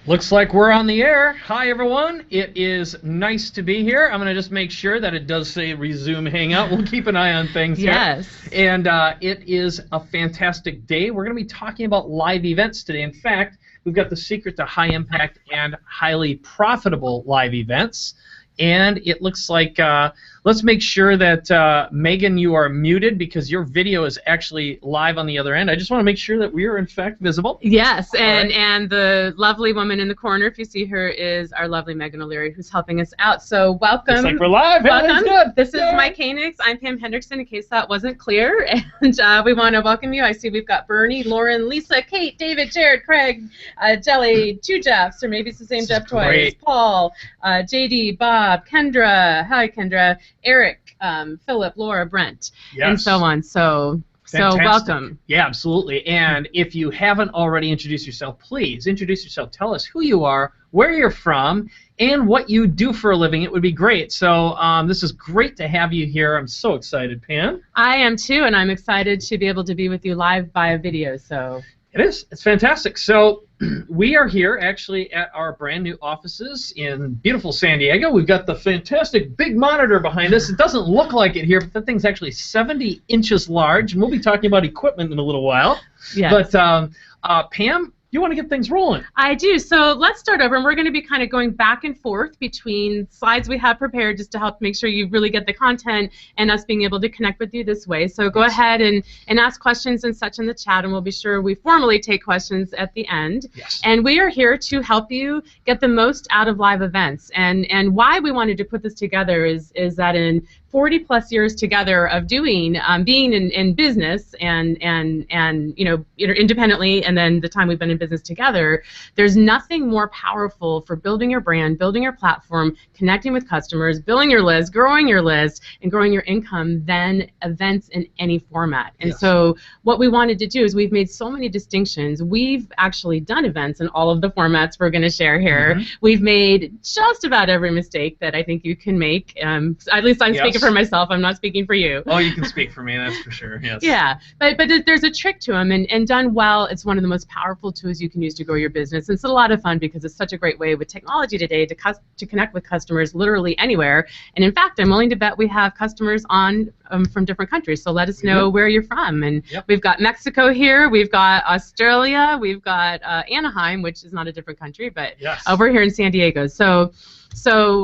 Looks like we're on the air. Hi, everyone. It is nice to be here. I'm going to just make sure that it does say resume hangout. We'll keep an eye on things Yes. here. And it is a fantastic day. We're going to be talking about live events today. In fact, we've got the secret to high impact and highly profitable live events. And it looks like, let's make sure that, Megan, you are muted because your video is actually live on the other end. I just want to make sure that we are, in fact, visible. Yes, and the lovely woman in the corner, if you see her, is our lovely Megan O'Leary, who's helping us out. So welcome. Looks like we're live. Welcome. Good. This is Mike Koenigs. I'm Pam Hendrickson, in case that wasn't clear. And we want to welcome you. I see we've got Bernie, Lauren, Lisa, Kate, David, Jared, Craig, Jelly, two Jeffs, or maybe it's the same Jeff twice. Great. Paul, JD, Bob, Kendra. Hi, Kendra. Eric, Philip, Laura, Brent, and so on. So welcome. Yeah, absolutely. And if you haven't already introduced yourself, please introduce yourself. Tell us who you are, where you're from, and what you do for a living. It would be great. So this is great to have you here. I'm so excited, Pam. I am too, and I'm excited to be able to be with you live via video. So it is. It's fantastic. So we are here actually at our brand new offices in beautiful San Diego. We've got the fantastic big monitor behind us. It doesn't look like it here, but that thing's actually 70 inches large, and we'll be talking about equipment in a little while. Yes. But Pam, you want to get things rolling. I do. So let's start over, and we're going to be kind of going back and forth between slides we have prepared just to help make sure you really get the content and us being able to connect with you this way. So go ahead and ask questions and such in the chat, and we'll be sure we formally take questions at the end. Yes. And we are here to help you get the most out of live events. And why we wanted to put this together is that in 40+ years together of doing being in business and you know, independently, and then the time we've been in business together, there's nothing more powerful for building your brand, building your platform, connecting with customers, building your list, growing your list, and growing your income than events in any format. And Yes. so what we wanted to do is we've made so many distinctions. We've actually done events in all of the formats we're going to share here. Mm-hmm. We've made just about every mistake that I think you can make. At least I'm speaking for myself. I'm not speaking for you. Oh, you can speak for me, that's for sure. Yes. Yeah, but there's a trick to them, and done well, it's one of the most powerful tools you can use to grow your business. It's a lot of fun because it's such a great way with technology today to connect with customers literally anywhere. And in fact, I'm willing to bet we have customers on from different countries. So let us know where you're from. And we've got Mexico here, we've got Australia, we've got Anaheim, which is not a different country, but we're here in San Diego. So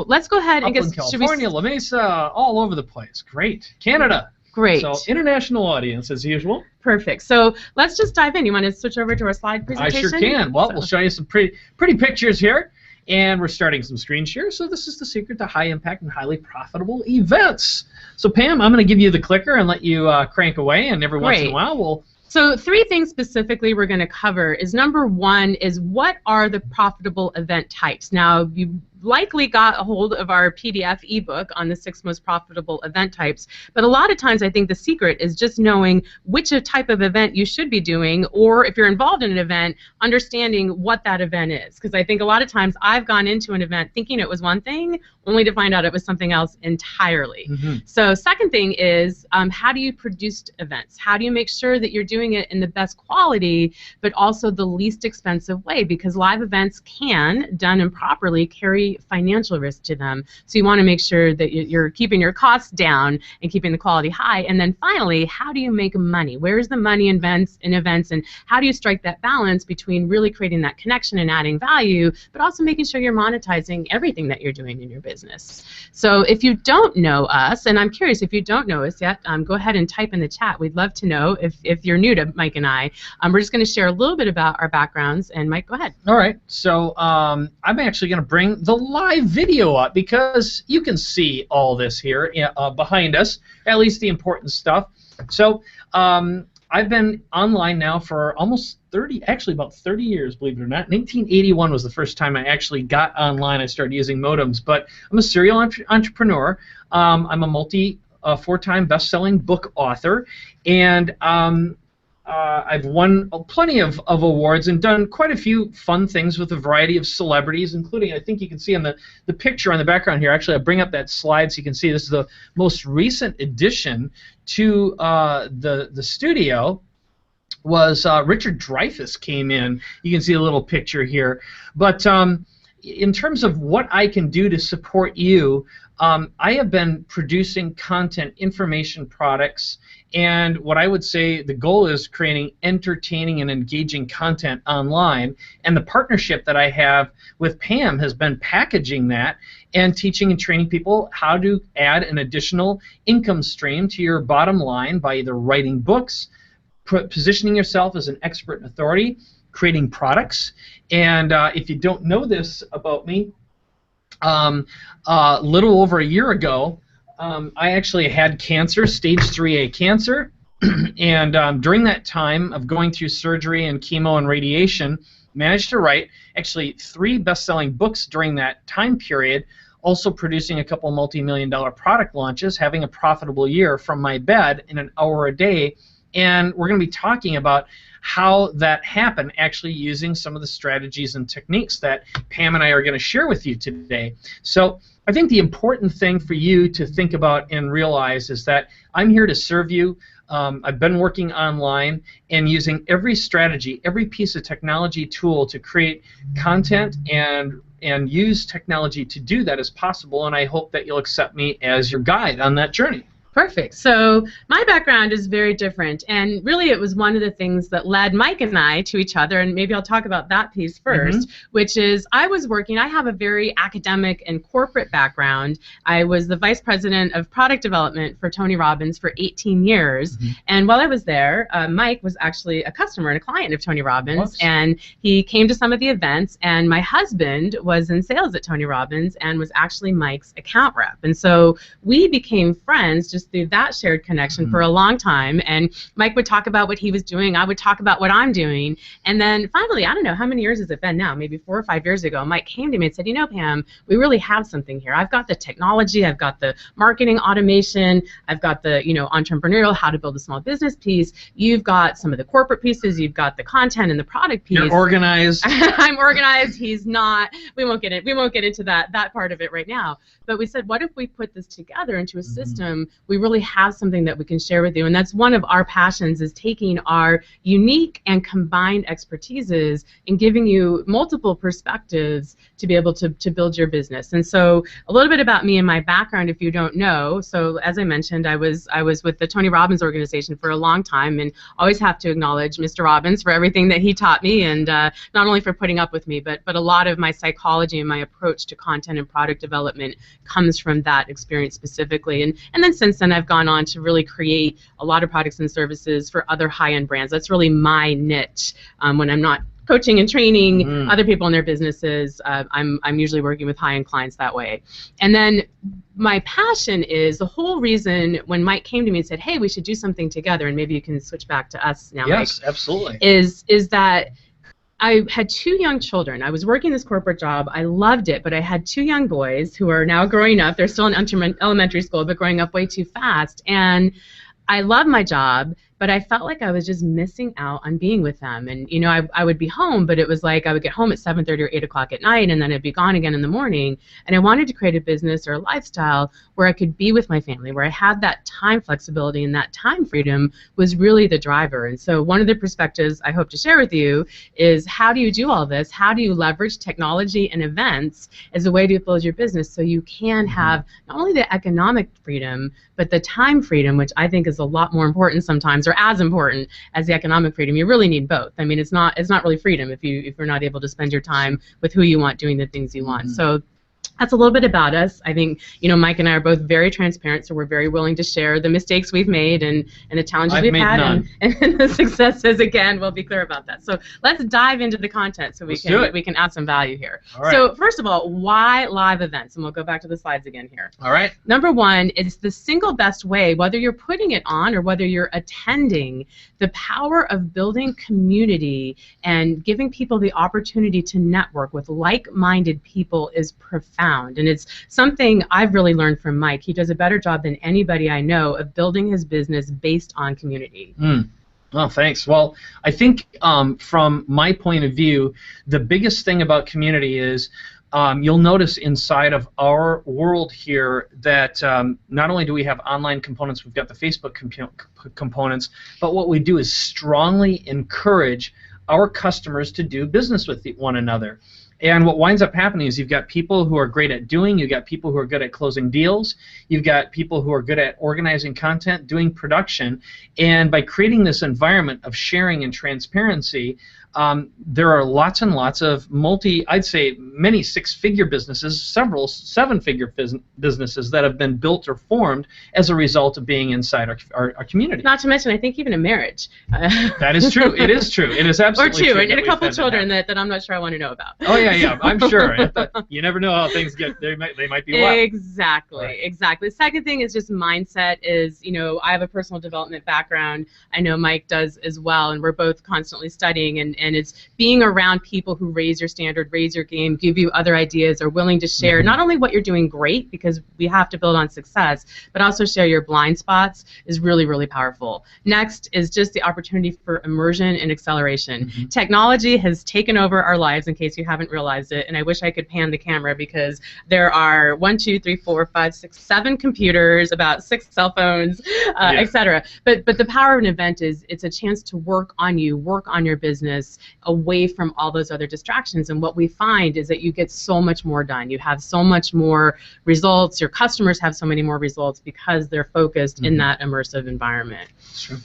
let's go ahead and get California, La Mesa, all over the place. Great. Canada. Great. So international audience as usual. Perfect. So let's just dive in. You want to switch over to our slide presentation? I sure can. Well, we'll show you some pretty pictures here, and we're starting some screen share. So this is the secret to high impact and highly profitable events. So Pam, I'm going to give you the clicker and let you crank away, and every once in a while we'll. So 3 things specifically we're going to cover is number 1 is what are the profitable event types. Now you likely got a hold of our PDF ebook on the 6 most profitable event types, but a lot of times I think the secret is just knowing which type of event you should be doing, or if you're involved in an event, understanding what that event is. Because I think a lot of times I've gone into an event thinking it was one thing, only to find out it was something else entirely. Mm-hmm. So second thing is how do you produce events? How do you make sure that you're doing it in the best quality, but also the least expensive way? Because live events can, done improperly, carry financial risk to them. So you want to make sure that you're keeping your costs down and keeping the quality high. And then finally, how do you make money? Where's the money in events, and how do you strike that balance between really creating that connection and adding value, but also making sure you're monetizing everything that you're doing in your business? So if you don't know us, and I'm curious if you don't know us yet, go ahead and type in the chat. We'd love to know if you're new to Mike and I. We're just going to share a little bit about our backgrounds, and Mike, go ahead. All right. So I'm actually going to bring the live video up because you can see all this here behind us, at least the important stuff. So I've been online now for almost about 30 years, believe it or not. 1981 was the first time I actually got online. I started using modems, but I'm a serial entrepreneur. I'm a 4-time best-selling book author, and I've won plenty of awards and done quite a few fun things with a variety of celebrities, including, I think you can see on the picture on the background here. Actually, I'll bring up that slide so you can see this is the most recent addition to the studio. was Richard Dreyfuss came in. You can see a little picture here. But in terms of what I can do to support you, I have been producing content, information products, and what I would say the goal is creating entertaining and engaging content online. And the partnership that I have with Pam has been packaging that and teaching and training people how to add an additional income stream to your bottom line by either writing books, positioning yourself as an expert and authority, creating products. And if you don't know this about me, little over a year ago, I actually had cancer, stage 3A cancer, and during that time of going through surgery and chemo and radiation, managed to write actually 3 best-selling books during that time period, also producing a couple multi-million-dollar product launches, having a profitable year from my bed in an hour a day. And we're going to be talking about how that happened, actually using some of the strategies and techniques that Pam and I are going to share with you today. So I think the important thing for you to think about and realize is that I'm here to serve you. I've been working online and using every strategy, every piece of technology tool to create content and use technology to do that as possible, and I hope that you'll accept me as your guide on that journey. Perfect. So my background is very different, and really it was one of the things that led Mike and I to each other, and maybe I'll talk about that piece first, which is I have a very academic and corporate background. I was the vice president of product development for Tony Robbins for 18 years, and while I was there, Mike was actually a customer and a client of Tony Robbins, and he came to some of the events, and my husband was in sales at Tony Robbins and was actually Mike's account rep, and so we became friends just through that shared connection for a long time. And Mike would talk about what he was doing, I would talk about what I'm doing, and then finally, I don't know how many years has it been now, maybe 4 or 5 years ago, Mike came to me and said, you know, Pam, we really have something here. I've got the technology, I've got the marketing automation, I've got the entrepreneurial, how to build a small business piece, you've got some of the corporate pieces, you've got the content and the product piece. You're organized. I'm organized, he's not. We won't get into that part of it right now. But we said, what if we put this together into a system? We really have something that we can share with you, and that's one of our passions, is taking our unique and combined expertises and giving you multiple perspectives to be able to build your business. And so a little bit about me and my background, if you don't know. So as I mentioned, I was with the Tony Robbins organization for a long time, and always have to acknowledge Mr. Robbins for everything that he taught me, and not only for putting up with me, but a lot of my psychology and my approach to content and product development comes from that experience specifically. And then since then, I've gone on to really create a lot of products and services for other high-end brands. That's really my niche. When I'm not coaching and training other people in their businesses, I'm usually working with high-end clients that way. And then my passion is the whole reason when Mike came to me and said, hey, we should do something together, and maybe you can switch back to us now, yes, Mike, absolutely. Is that I had 2 young children. I was working this corporate job. I loved it, but I had 2 young boys who are now growing up. They're still in elementary school, but growing up way too fast. And I love my job, but I felt like I was just missing out on being with them. And, I would be home, but it was like I would get home at 7:30 or 8 o'clock at night, and then I'd be gone again in the morning. And I wanted to create a business or a lifestyle where I could be with my family, where I had that time flexibility, and that time freedom was really the driver. And so one of the perspectives I hope to share with you is, how do you do all this? How do you leverage technology and events as a way to build your business so you can have not only the economic freedom, but the time freedom, which I think is a lot more important sometimes, or as important as the economic freedom. You really need both. I mean, it's not really freedom if you're not able to spend your time with who you want, doing the things you want. So that's a little bit about us. I think, Mike and I are both very transparent, so we're very willing to share the mistakes we've made and the challenges we've had, and the successes. Again, we'll be clear about that. So let's dive into the content so we can add some value here. All right. So first of all, why live events? And we'll go back to the slides again here. All right. Number one, it's the single best way, whether you're putting it on or whether you're attending, the power of building community and giving people the opportunity to network with like-minded people is profound. And it's something I've really learned from Mike. He does a better job than anybody I know of building his business based on community. Oh, thanks. Well, I think from my point of view, the biggest thing about community is you'll notice inside of our world here that not only do we have online components, we've got the Facebook components, but what we do is strongly encourage our customers to do business with one another. And what winds up happening is you've got people who are great at doing, you've got people who are good at closing deals, you've got people who are good at organizing content, doing production, and by creating this environment of sharing and transparency, there are lots and lots of I'd say many six-figure businesses, several seven-figure businesses that have been built or formed as a result of being inside our community. Not to mention, I think even a marriage. That is true. It is true. It is absolutely true. Or two, and a couple of children that I'm not sure I want to know about. Oh yeah, I'm sure. You never know how things get. They might be wild. Exactly, right. Exactly. The second thing is just mindset. I have a personal development background. I know Mike does as well, and we're both constantly studying. And it's being around people who raise your standard, raise your game, give you other ideas, are willing to share not only what you're doing great, because we have to build on success, but also share your blind spots is really, really powerful. Next is just the opportunity for immersion and acceleration. Technology has taken over our lives, in case you haven't realized it, and I wish I could pan the camera because there are 1, 2, 3, 4, 5, 6, 7 computers, about 6 cell phones, etc. But the power of an event is it's a chance to work on you, work on your business, away from all those other distractions. And what we find is that you get so much more done. You have so much more results. Your customers have so many more results because they're focused in that immersive environment. Sure.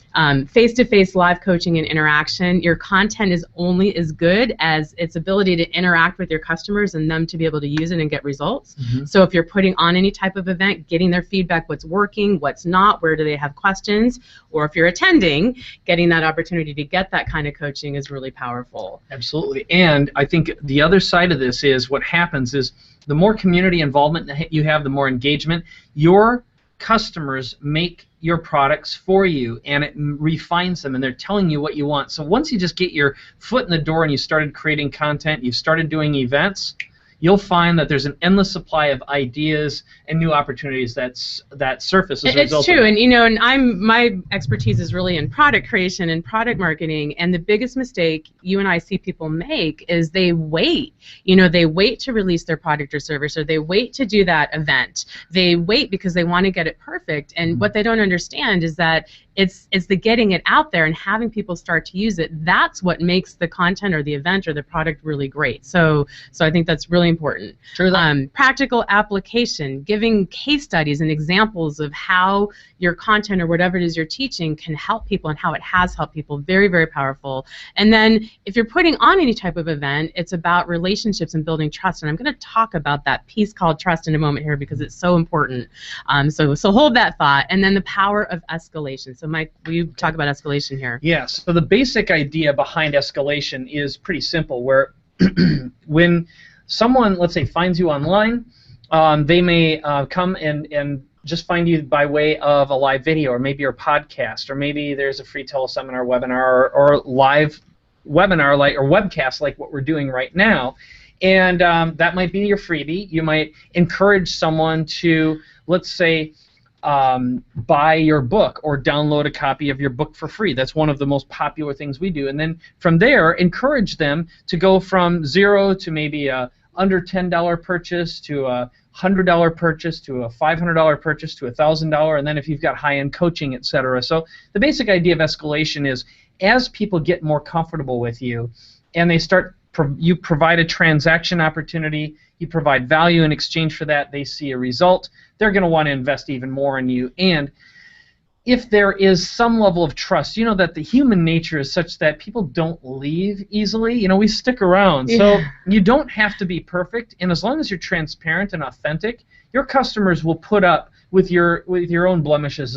Face-to-face live coaching and interaction. Your content is only as good as its ability to interact with your customers and them to be able to use it and get results. So if you're putting on any type of event, getting their feedback, what's working, what's not, where do they have questions, or if you're attending, getting that opportunity to get that kind of coaching is really powerful. Absolutely. And I think the other side of this is what happens is the more community involvement that you have, the more engagement. Your customers make your products for you, and it refines them, and they're telling you what you want. So once you just get your foot in the door and you started creating content, you started doing events, you'll find that there's an endless supply of ideas and new opportunities that surface as a result of it. And my expertise is really in product creation and product marketing, and the biggest mistake you and I see people make is they wait. They wait to release their product or service, or they wait to do that event. They wait because they want to get it perfect, and what they don't understand is that it's the getting it out there and having people start to use it. That's what makes the content or the event or the product really great. So I think that's really important. True. Practical application, giving case studies and examples of how your content or whatever it is you're teaching can help people and how it has helped people. Very, very powerful. And then if you're putting on any type of event, it's about relationships and building trust. And I'm going to talk about that piece called trust in a moment here because it's so important. So hold that thought. And then the power of escalation. So Mike, will you talk about escalation here? Yes. So the basic idea behind escalation is pretty simple, where when someone, let's say, finds you online, they may come and just find you by way of a live video, or maybe your podcast, or maybe there's a free teleseminar webinar or live webinar or webcast like what we're doing right now. And that might be your freebie. You might encourage someone to, let's say, buy your book or download a copy of your book for free. That's one of the most popular things we do. And then from there, encourage them to go from zero to maybe a under $10 purchase to a $100 purchase to a $500 purchase to $1,000, and then if you've got high-end coaching, etc. So the basic idea of escalation is as people get more comfortable with you and they start, you provide a transaction opportunity, you provide value in exchange for that, they see a result, they're going to want to invest even more in you. And if there is some level of trust, that the human nature is such that people don't leave easily. We stick around. Yeah. So you don't have to be perfect, and as long as you're transparent and authentic, your customers will put up with your own blemishes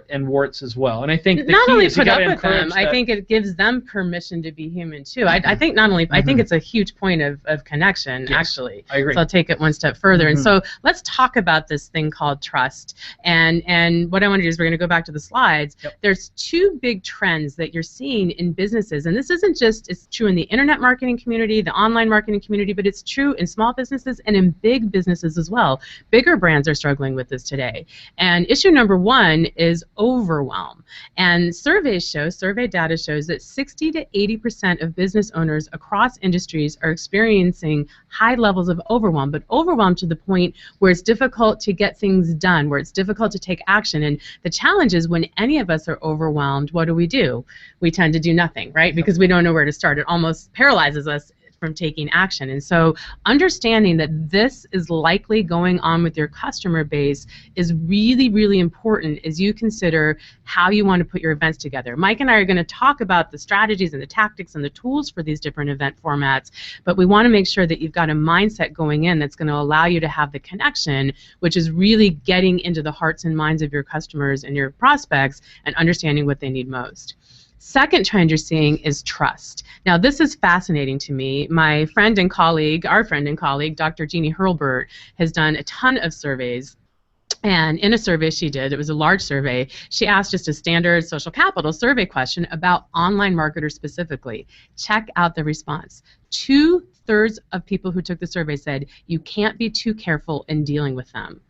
and warts as well. And I think the not key only is you put up gotta with them, I think it gives them permission to be human too. I think not only I think it's a huge point of connection. Yes, actually. I agree. So I'll take it one step further. And so let's talk about this thing called trust. And what I want to do is we're going to go back to the slides. Yep. There's 2 big trends that you're seeing in businesses, and this isn't just, it's true in the internet marketing community, the online marketing community, but it's true in small businesses and in big businesses as well. Bigger brands are struggling with this today. way. And issue number one is overwhelm. And survey data shows that 60 to 80% of business owners across industries are experiencing high levels of overwhelm, but overwhelm to the point where it's difficult to get things done, where it's difficult to take action. And the challenge is when any of us are overwhelmed, what do? We tend to do nothing, right? Because we don't know where to start. It almost paralyzes us from taking action. And so understanding that this is likely going on with your customer base is really, really important as you consider how you want to put your events together. Mike and I are going to talk about the strategies and the tactics and the tools for these different event formats, but we want to make sure that you've got a mindset going in that's going to allow you to have the connection, which is really getting into the hearts and minds of your customers and your prospects and understanding what they need most. Second trend you're seeing is trust. Now, this is fascinating to me. My friend and colleague, our friend and colleague, Dr. Jeannie Hurlburt, has done a ton of surveys. And in a survey she did, it was a large survey, she asked just a standard social capital survey question about online marketers specifically. Check out the response. 2/3 of people who took the survey said, you can't be too careful in dealing with them.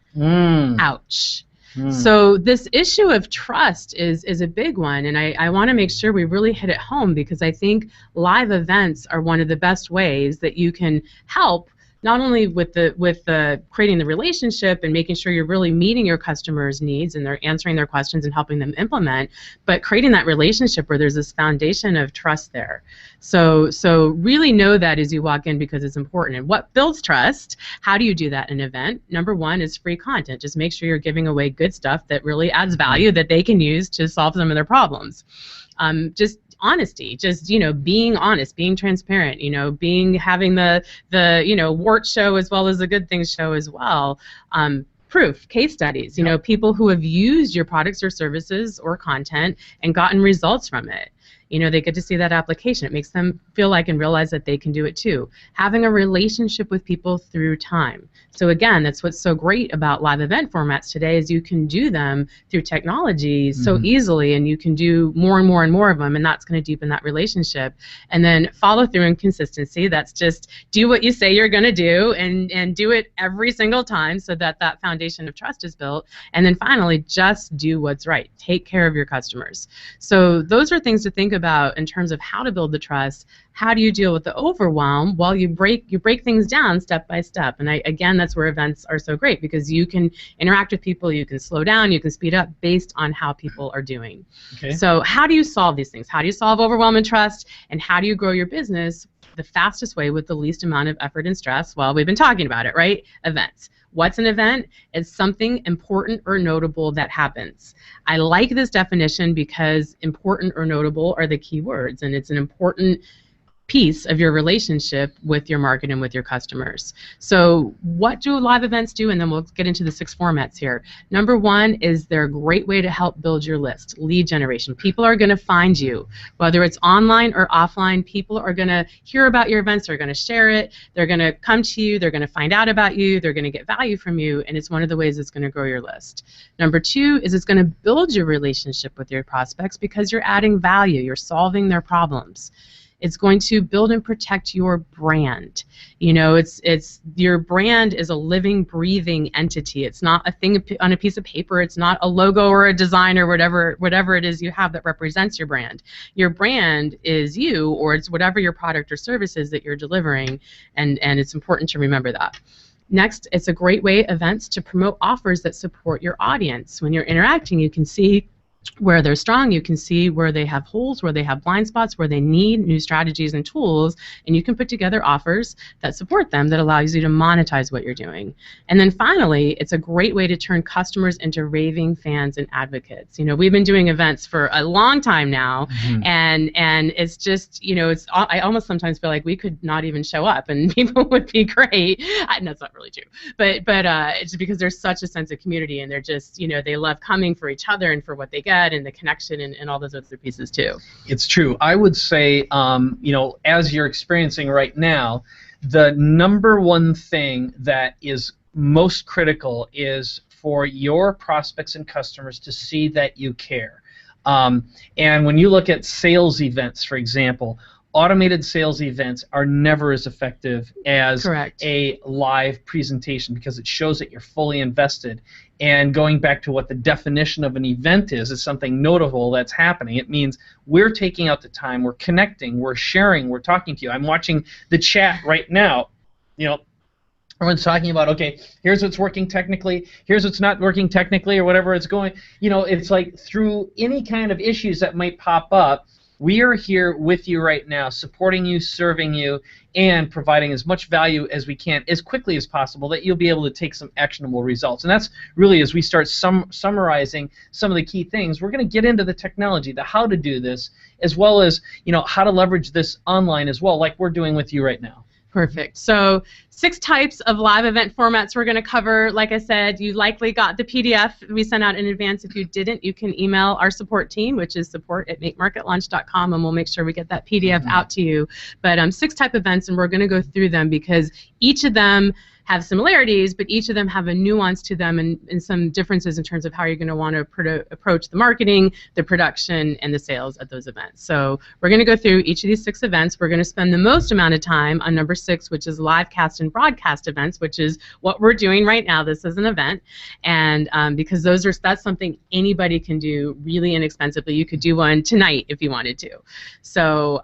Ouch. So this issue of trust is a big one, and I want to make sure we really hit it home, because I think live events are one of the best ways that you can help not only with the creating the relationship and making sure you're really meeting your customers' needs and they're answering their questions and helping them implement, but creating that relationship where there's this foundation of trust there. So really know that as you walk in, because it's important. And what builds trust? How do you do that in an event? Number one is free content. Just make sure you're giving away good stuff that really adds value that they can use to solve some of their problems. Just honesty, just being honest, being transparent, having the wart show as well as the good things show as well. Proof, case studies, people who have used your products or services or content and gotten results from it. They get to see that application. It makes them feel like and realize that they can do it too. Having a relationship with people through time. So again, that's what's so great about live event formats today, is you can do them through technology so easily, and you can do more and more and more of them, and that's going to deepen that relationship. And then follow through and consistency. That's just do what you say you're going to do, and do it every single time so that that foundation of trust is built. And then finally, just do what's right. Take care of your customers. So those are things to think about in terms of how to build the trust. How do you deal with the overwhelm? Well, you break things down step by step. And again, that's where events are so great, because you can interact with people, you can slow down, you can speed up based on how people are doing. Okay. So how do you solve these things? How do you solve overwhelm and trust? And how do you grow your business the fastest way with the least amount of effort and stress? Well, we've been talking about it, right? Events. What's an event? It's something important or notable that happens. I like this definition because important or notable are the key words, and it's an important piece of your relationship with your market and with your customers. So what do live events do? And then we'll get into the 6 formats here. Number one is they're a great way to help build your list. Lead generation. People are going to find you. Whether it's online or offline, people are going to hear about your events, they're going to share it, they're going to come to you, they're going to find out about you, they're going to get value from you, and it's one of the ways it's going to grow your list. Number two is it's going to build your relationship with your prospects, because you're adding value, you're solving their problems. It's going to build and protect your brand. It's your brand is a living, breathing entity. It's not a thing on a piece of paper. It's not a logo or a design or whatever it is you have that represents your brand. Your brand is you, or it's whatever your product or service is that you're delivering, and it's important to remember that. Next, it's a great way, events, to promote offers that support your audience. When you're interacting, you can see where they're strong, you can see where they have holes, where they have blind spots, where they need new strategies and tools, and you can put together offers that support them, that allows you to monetize what you're doing. And then finally, it's a great way to turn customers into raving fans and advocates. We've been doing events for a long time now, and it's just, I almost sometimes feel like we could not even show up and people would be great. That's not really true, but it's because there's such a sense of community, and they're just, they love coming for each other and for what they get, and the connection, and all those other pieces too. It's true. I would say, as you're experiencing right now, the number one thing that is most critical is for your prospects and customers to see that you care. And when you look at sales events, for example, automated sales events are never as effective as a live presentation, because it shows that you're fully invested. And going back to what the definition of an event is something notable that's happening. It means we're taking out the time, we're connecting, we're sharing, we're talking to you. I'm watching the chat right now. Everyone's talking about, okay, here's what's working technically, here's what's not working technically, or whatever it's going. It's like through any kind of issues that might pop up, we are here with you right now, supporting you, serving you, and providing as much value as we can as quickly as possible that you'll be able to take some actionable results. And that's really, as we start summarizing some of the key things, we're going to get into the technology, the how to do this, as well as how to leverage this online as well, like we're doing with you right now. Perfect. So 6 types of live event formats we're going to cover. Like I said, you likely got the PDF we sent out in advance. If you didn't, you can email our support team, which is support@makemarketlaunch.com, and we'll make sure we get that PDF out to you. But 6 type events, and we're going to go through them because each of them have similarities, but each of them have a nuance to them and some differences in terms of how you're going to want to approach the marketing, the production, and the sales at those events. So we're going to go through each of these 6 events. We're going to spend the most amount of time on number 6, which is live cast and broadcast events, which is what we're doing right now. This is an event, and because that's something anybody can do really inexpensively. You could do one tonight if you wanted to. So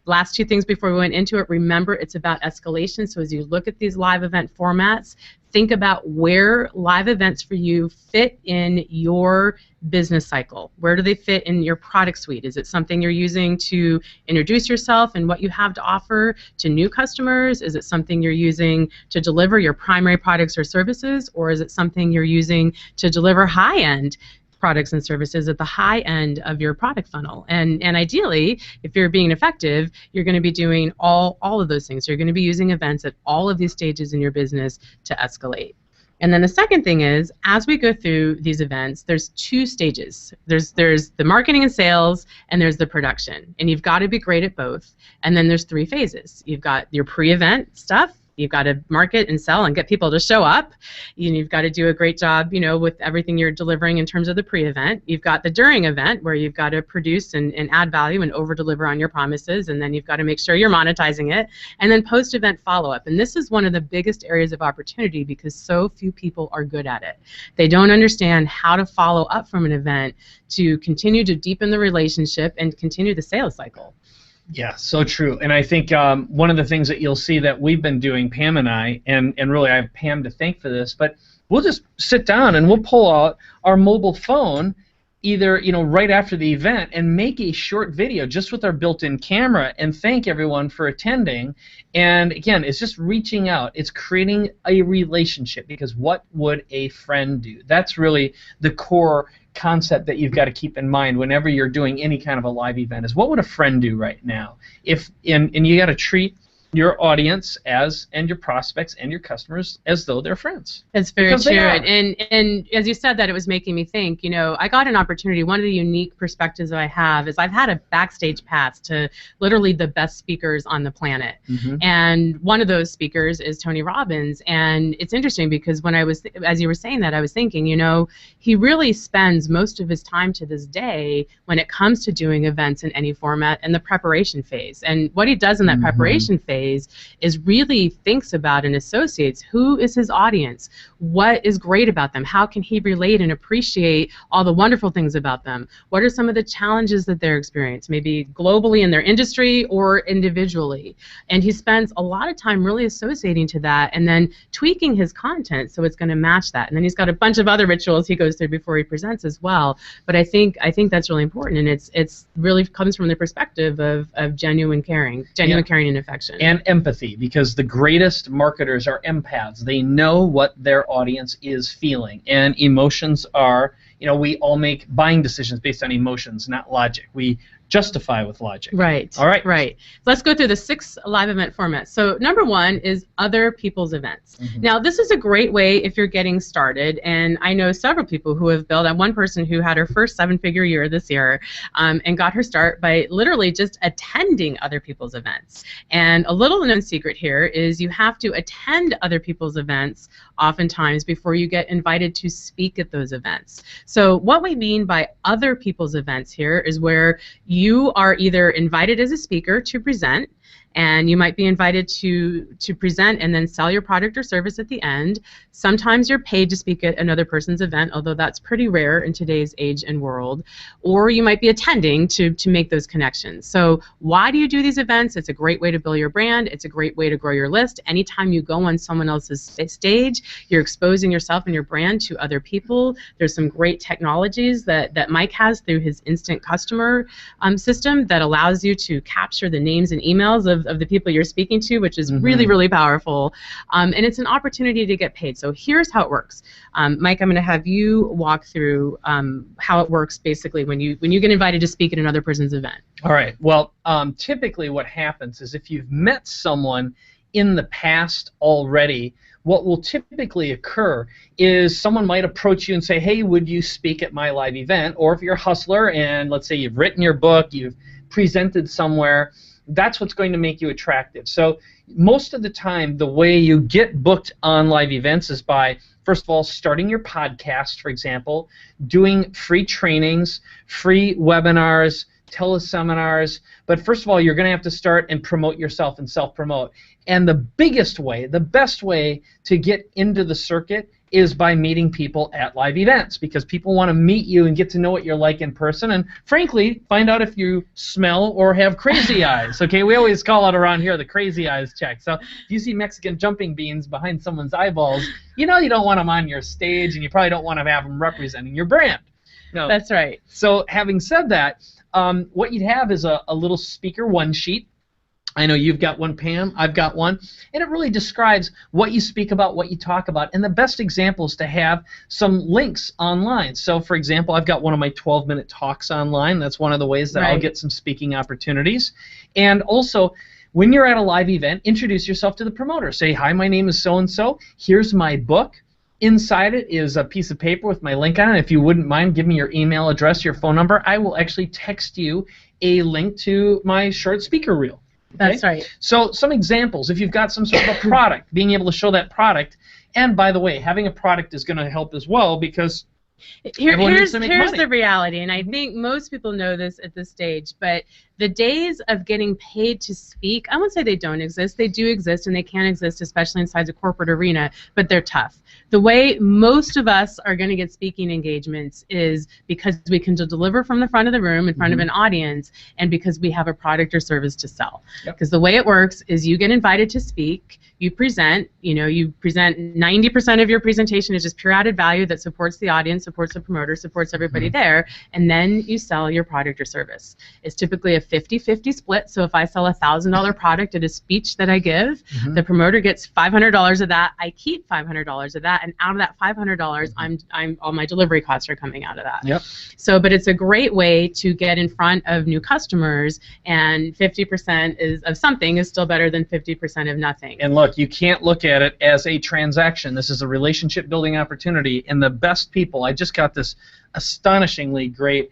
last 2 things before we went into it, remember it's about escalation. So as you look at these live event formats, think about where live events for you fit in your business cycle. Where do they fit in your product suite? Is it something you're using to introduce yourself and what you have to offer to new customers? Is it something you're using to deliver your primary products or services? Or is it something you're using to deliver high-end products and services at the high end of your product funnel? And ideally, if you're being effective, you're going to be doing all of those things. You're going to be using events at all of these stages in your business to escalate. And then the second thing is, as we go through these events, there's 2 stages. There's the marketing and sales, and there's the production. And you've got to be great at both. And then there's 3 phases. You've got your pre-event stuff. You've got to market and sell and get people to show up. You've got to do a great job, with everything you're delivering in terms of the pre-event. You've got the during event where you've got to produce and add value and over-deliver on your promises, and then you've got to make sure you're monetizing it. And then post-event follow-up. And this is one of the biggest areas of opportunity because so few people are good at it. They don't understand how to follow up from an event to continue to deepen the relationship and continue the sales cycle. Yeah, so true. And I think one of the things that you'll see that we've been doing, Pam and I, and really I have Pam to thank for this, but we'll just sit down and we'll pull out our mobile phone either right after the event and make a short video just with our built-in camera and thank everyone for attending. And again, it's just reaching out. It's creating a relationship because what would a friend do? That's really the core concept that you've got to keep in mind whenever you're doing any kind of a live event is what would a friend do right now? And you got to treat your audience and your prospects and your customers as though they're friends. That's very true. And as you said that, it was making me think, I got an opportunity. One of the unique perspectives that I have is I've had a backstage pass to literally the best speakers on the planet. And one of those speakers is Tony Robbins. And it's interesting because as you were saying that, I was thinking, he really spends most of his time to this day when it comes to doing events in any format in the preparation phase. And what he does in that preparation phase is really thinks about and associates who is his audience, what is great about them, how can he relate and appreciate all the wonderful things about them, what are some of the challenges that they're experiencing, maybe globally in their industry or individually. And he spends a lot of time really associating to that and then tweaking his content so it's going to match that. And then he's got a bunch of other rituals he goes through before he presents as well. But I think that's really important, and it's really comes from the perspective of genuine caring and affection. And empathy, because the greatest marketers are empaths. They know what their audience is feeling, and emotions are, we all make buying decisions based on emotions, not logic. We justify with logic. Right. All right. Right. Let's go through the 6 live event formats. So number 1 is other people's events. Now this is a great way if you're getting started, and I know several people who have built. One person who had her first 7-figure year this year and got her start by literally just attending other people's events. And a little known secret here is you have to attend other people's events oftentimes before you get invited to speak at those events. So what we mean by other people's events here is where you are either invited as a speaker to present, and you might be invited to present and then sell your product or service at the end. Sometimes you're paid to speak at another person's event, although that's pretty rare in today's age and world. Or you might be attending to make those connections. So why do you do these events? It's a great way to build your brand. It's a great way to grow your list. Anytime you go on someone else's stage, you're exposing yourself and your brand to other people. There's some great technologies that Mike has through his instant customer system that allows you to capture the names and emails of the people you're speaking to, which is really, really powerful. And it's an opportunity to get paid. So here's how it works. Mike, I'm going to have you walk through how it works basically when you get invited to speak at another person's event. All right. Well, typically what happens is if you've met someone in the past already, what will typically occur is someone might approach you and say, hey, would you speak at my live event? Or if you're a hustler and let's say you've written your book, you've presented somewhere, that's what's going to make you attractive. So most of the time, the way you get booked on live events is by, first of all, starting your podcast, for example, doing free trainings, free webinars, teleseminars. But first of all, you're going to have to start and promote yourself and self-promote. And the biggest way, the best way to get into the circuit is by meeting people at live events, because people want to meet you and get to know what you're like in person, and frankly, find out if you smell or have crazy eyes. Okay, we always call it around here the crazy eyes check. So if you see Mexican jumping beans behind someone's eyeballs, you know you don't want them on your stage, and you probably don't want to have them representing your brand. No. That's right. So having said that, what you'd have is a little speaker one sheet. I know you've got one, Pam. I've got one. And it really describes what you speak about, what you talk about. And the best example is to have some links online. So, for example, I've got one of my 12-minute talks online. That's one of the ways that I'll get some speaking opportunities. And also, when you're at a live event, introduce yourself to the promoter. Say, hi, my name is so-and-so. Here's my book. Inside it is a piece of paper with my link on it. If you wouldn't mind, give me your email address, your phone number. I will actually text you a link to my short speaker reel. Okay? That's right. So some examples, if you've got some sort of a product, being able to show that product, and by the way, having a product is going to help as well, because here's the reality, and I think most people know this at this stage, but the days of getting paid to speak, I won't say they don't exist. They do exist, and they can exist, especially inside the corporate arena, but they're tough. The way most of us are going to get speaking engagements is because we can deliver from the front of the room in front of an audience, and because we have a product or service to sell. Because the way it works is you get invited to speak, you present, you present 90% of your presentation is just pure added value that supports the audience, supports the promoter, supports everybody there, and then you sell your product or service. It's typically a 50-50 split, so if I sell a $1,000 product at a speech that I give, the promoter gets $500 of that, I keep $500 of that, and out of that $500, I'm all my delivery costs are coming out of that. So, but it's a great way to get in front of new customers, and 50% of something is still better than 50% of nothing. And look, you can't look at it as a transaction. This is a relationship building opportunity, and the best people, I just got this astonishingly great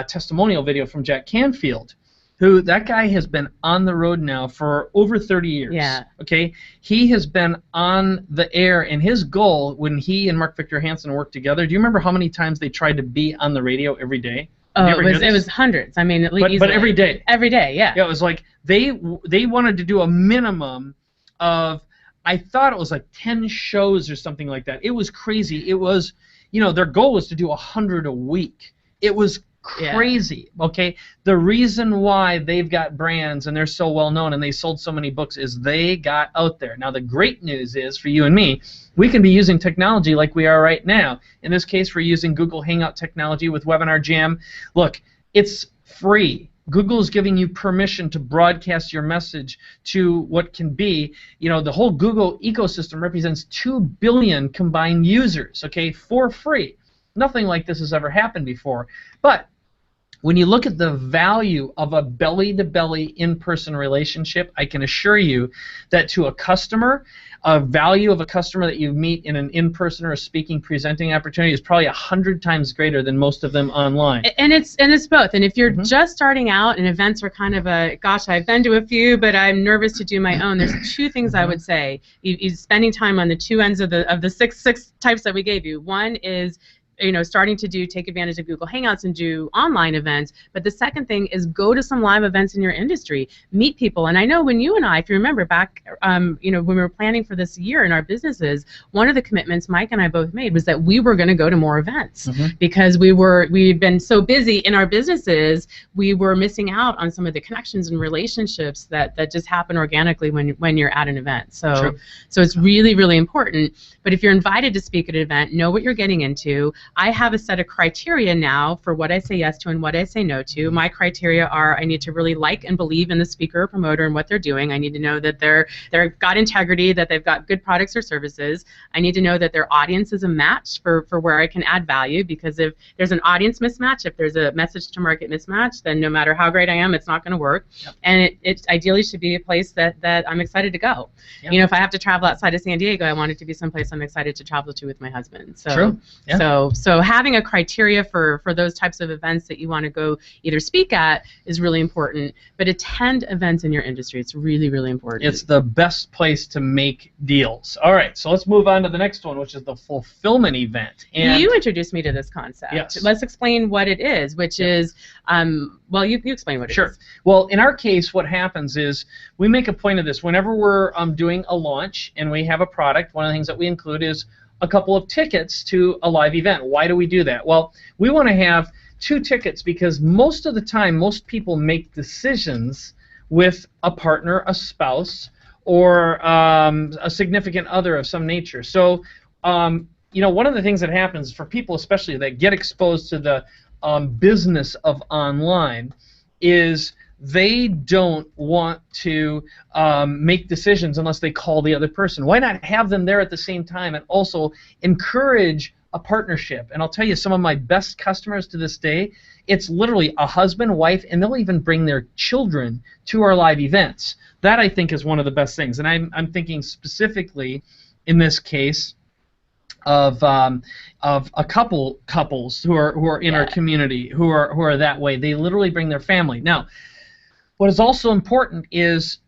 testimonial video from Jack Canfield, who, that guy has been on the road now for over 30 years. Yeah. Okay? He has been on the air, and his goal when he and Mark Victor Hansen worked together, do you remember how many times they tried to be on the radio every day? Oh, it was hundreds. I mean, at least. But every day. Every day, yeah. Yeah, it was like they wanted to do a minimum of, I thought it was like 10 shows or something like that. It was crazy. It was, their goal was to do 100 a week. It was crazy. Okay, the reason why they've got brands and they're so well known and they sold so many books is they got out there. Now the great news is for you and me, we can be using technology like we are right now. In this case, we're using Google Hangout technology with Webinar Jam. Look, it's free. Google is giving you permission to broadcast your message to what can be, the whole Google ecosystem represents 2 billion combined users, okay, for free. Nothing like this has ever happened before. But when you look at the value of a belly-to-belly in-person relationship, I can assure you that to a customer, a value of a customer that you meet in an in-person or a speaking presenting opportunity is probably 100 times greater than most of them online. And it's both. And if you're just starting out and events are kind of gosh, I've been to a few, but I'm nervous to do my own, there's 2 things I would say. You're spending time on the 2 ends of the six types that we gave you. One is starting to take advantage of Google Hangouts and do online events. But the second thing is go to some live events in your industry, meet people. And I know when you and I, if you remember back, when we were planning for this year in our businesses, one of the commitments Mike and I both made was that we were going to go to more events because we'd been so busy in our businesses, we were missing out on some of the connections and relationships that just happen organically when you're at an event. So it's really, really important. But if you're invited to speak at an event, know what you're getting into. I have a set of criteria now for what I say yes to and what I say no to. My criteria are I need to really like and believe in the speaker or promoter and what they're doing. I need to know that they've got integrity, that they've got good products or services. I need to know that their audience is a match for where I can add value, because if there's an audience mismatch, if there's a message to market mismatch, then no matter how great I am, it's not going to work. And it ideally should be a place that I'm excited to go. If I have to travel outside of San Diego, I want it to be someplace I'm excited to travel to with my husband. So having a criteria for those types of events that you want to go either speak at is really important, but attend events in your industry. It's really, really important. It's the best place to make deals. All right, so let's move on to the next one, which is the fulfillment event. And you introduced me to this concept. Yes. Let's explain what it is, which is, well, you explain what it is. Sure. Well, in our case, what happens is we make a point of this. Whenever we're doing a launch and we have a product, one of the things that we include is a couple of tickets to a live event. Why do we do that? Well, we want to have 2 tickets because most of the time, most people make decisions with a partner, a spouse, or a significant other of some nature. So, one of the things that happens for people, especially that get exposed to the business of online, is they don't want to make decisions unless they call the other person. Why not have them there at the same time and also encourage a partnership? And I'll tell you, some of my best customers to this day, it's literally a husband, wife, and they'll even bring their children to our live events. That, I think, is one of the best things. And I'm thinking specifically in this case of a couples who are in our community who are that way. They literally bring their family. Now, what is also important is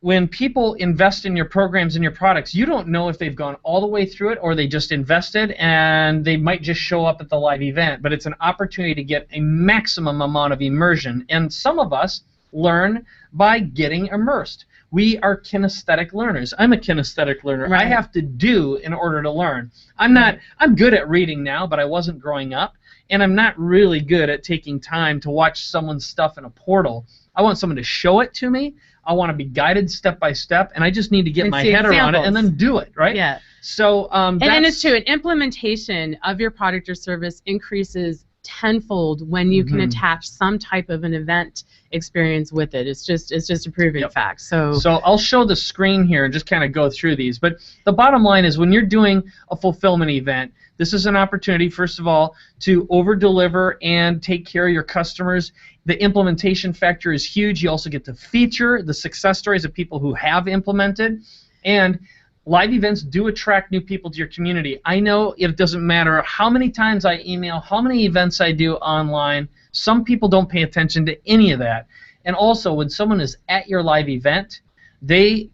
when people invest in your programs and your products, you don't know if they've gone all the way through it or they just invested and they might just show up at the live event. But it's an opportunity to get a maximum amount of immersion. And some of us learn by getting immersed. We are kinesthetic learners. I'm a kinesthetic learner. Right. I have to do in order to learn. I'm good at reading now, but I wasn't growing up. And I'm not really good at taking time to watch someone's stuff in a portal. I want someone to show it to me. I want to be guided step by step, and I just need to get my head around it and then do it, right? Yeah. So and it's true. An implementation of your product or service increases tenfold when you can attach some type of an event experience with it. It's just a proven fact. So I'll show the screen here and just kind of go through these. But the bottom line is when you're doing a fulfillment event, this is an opportunity, first of all, to over-deliver and take care of your customers. The implementation factor is huge. You also get to feature the success stories of people who have implemented. And live events do attract new people to your community. I know it doesn't matter how many times I email, how many events I do online. Some people don't pay attention to any of that. And also, when someone is at your live event, they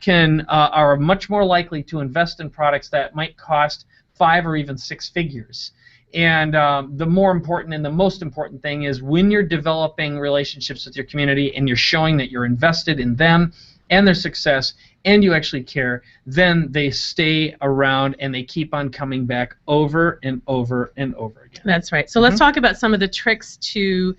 are much more likely to invest in products that might cost 5 or even 6 figures. And the more important and the most important thing is when you're developing relationships with your community and you're showing that you're invested in them and their success and you actually care, then they stay around and they keep on coming back over and over and over again. That's right. So let's talk about some of the tricks to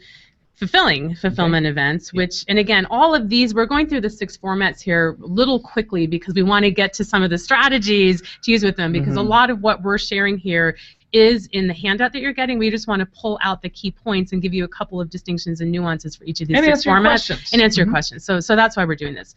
fulfillment events, which, and again, all of these, we're going through the 6 formats here a little quickly because we want to get to some of the strategies to use with them, because a lot of what we're sharing here is in the handout that you're getting. We just want to pull out the key points and give you a couple of distinctions and nuances for each of these 6 formats and answer your questions. So that's why we're doing this.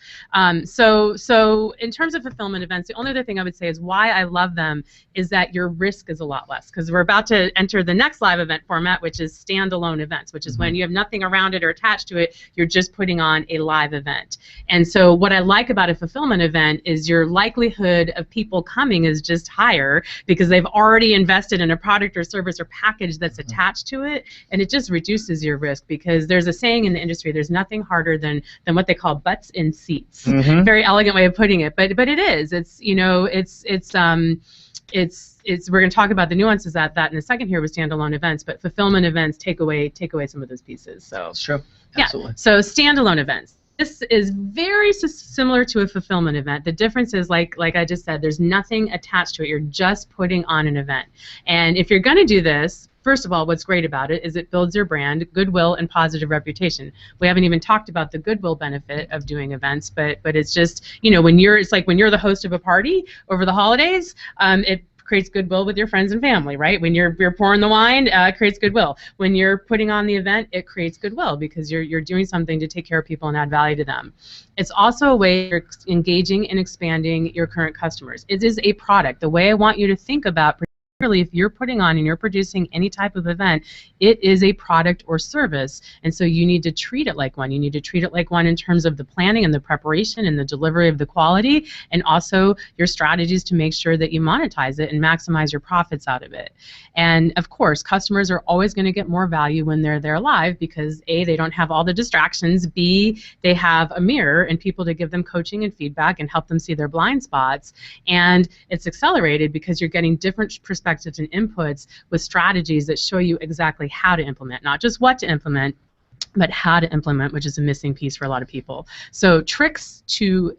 So in terms of fulfillment events, the only other thing I would say is why I love them is that your risk is a lot less, because we're about to enter the next live event format, which is standalone events, which is when you have nothing around it or attached to it, you're just putting on a live event. And so what I like about a fulfillment event is your likelihood of people coming is just higher because they've already invested and a product or service or package that's attached to it, and it just reduces your risk, because there's a saying in the industry, there's nothing harder than what they call butts in seats. Very elegant way of putting it, but it is. It's, you know, we're going to talk about the nuances that in a second here with standalone events, but fulfillment events take away some of those pieces. So that's true. Absolutely. Yeah. So standalone events. This is very similar to a fulfillment event. The difference is, like I just said, there's nothing attached to it. You're just putting on an event. And if you're going to do this, first of all, what's great about it is it builds your brand, goodwill, and positive reputation. We haven't even talked about the goodwill benefit of doing events, but it's just, you know, it's like when you're the host of a party over the holidays, it creates goodwill with your friends and family, right? When you're pouring the wine, it creates goodwill. When you're putting on the event, it creates goodwill because you're doing something to take care of people and add value to them. It's also a way you're engaging and expanding your current customers. It is a product. The way I want you to think about, particularly if you're putting on and you're producing any type of event, it is a product or service, and so you need to treat it like one. You need to treat it like one in terms of the planning and the preparation and the delivery of the quality, and also your strategies to make sure that you monetize it and maximize your profits out of it. And of course, customers are always going to get more value when they're there live, because A, they don't have all the distractions, B, they have a mirror and people to give them coaching and feedback and help them see their blind spots, and it's accelerated because you're getting different perspectives and inputs with strategies that show you exactly how to implement, not just what to implement, but how to implement, which is a missing piece for a lot of people. So tricks to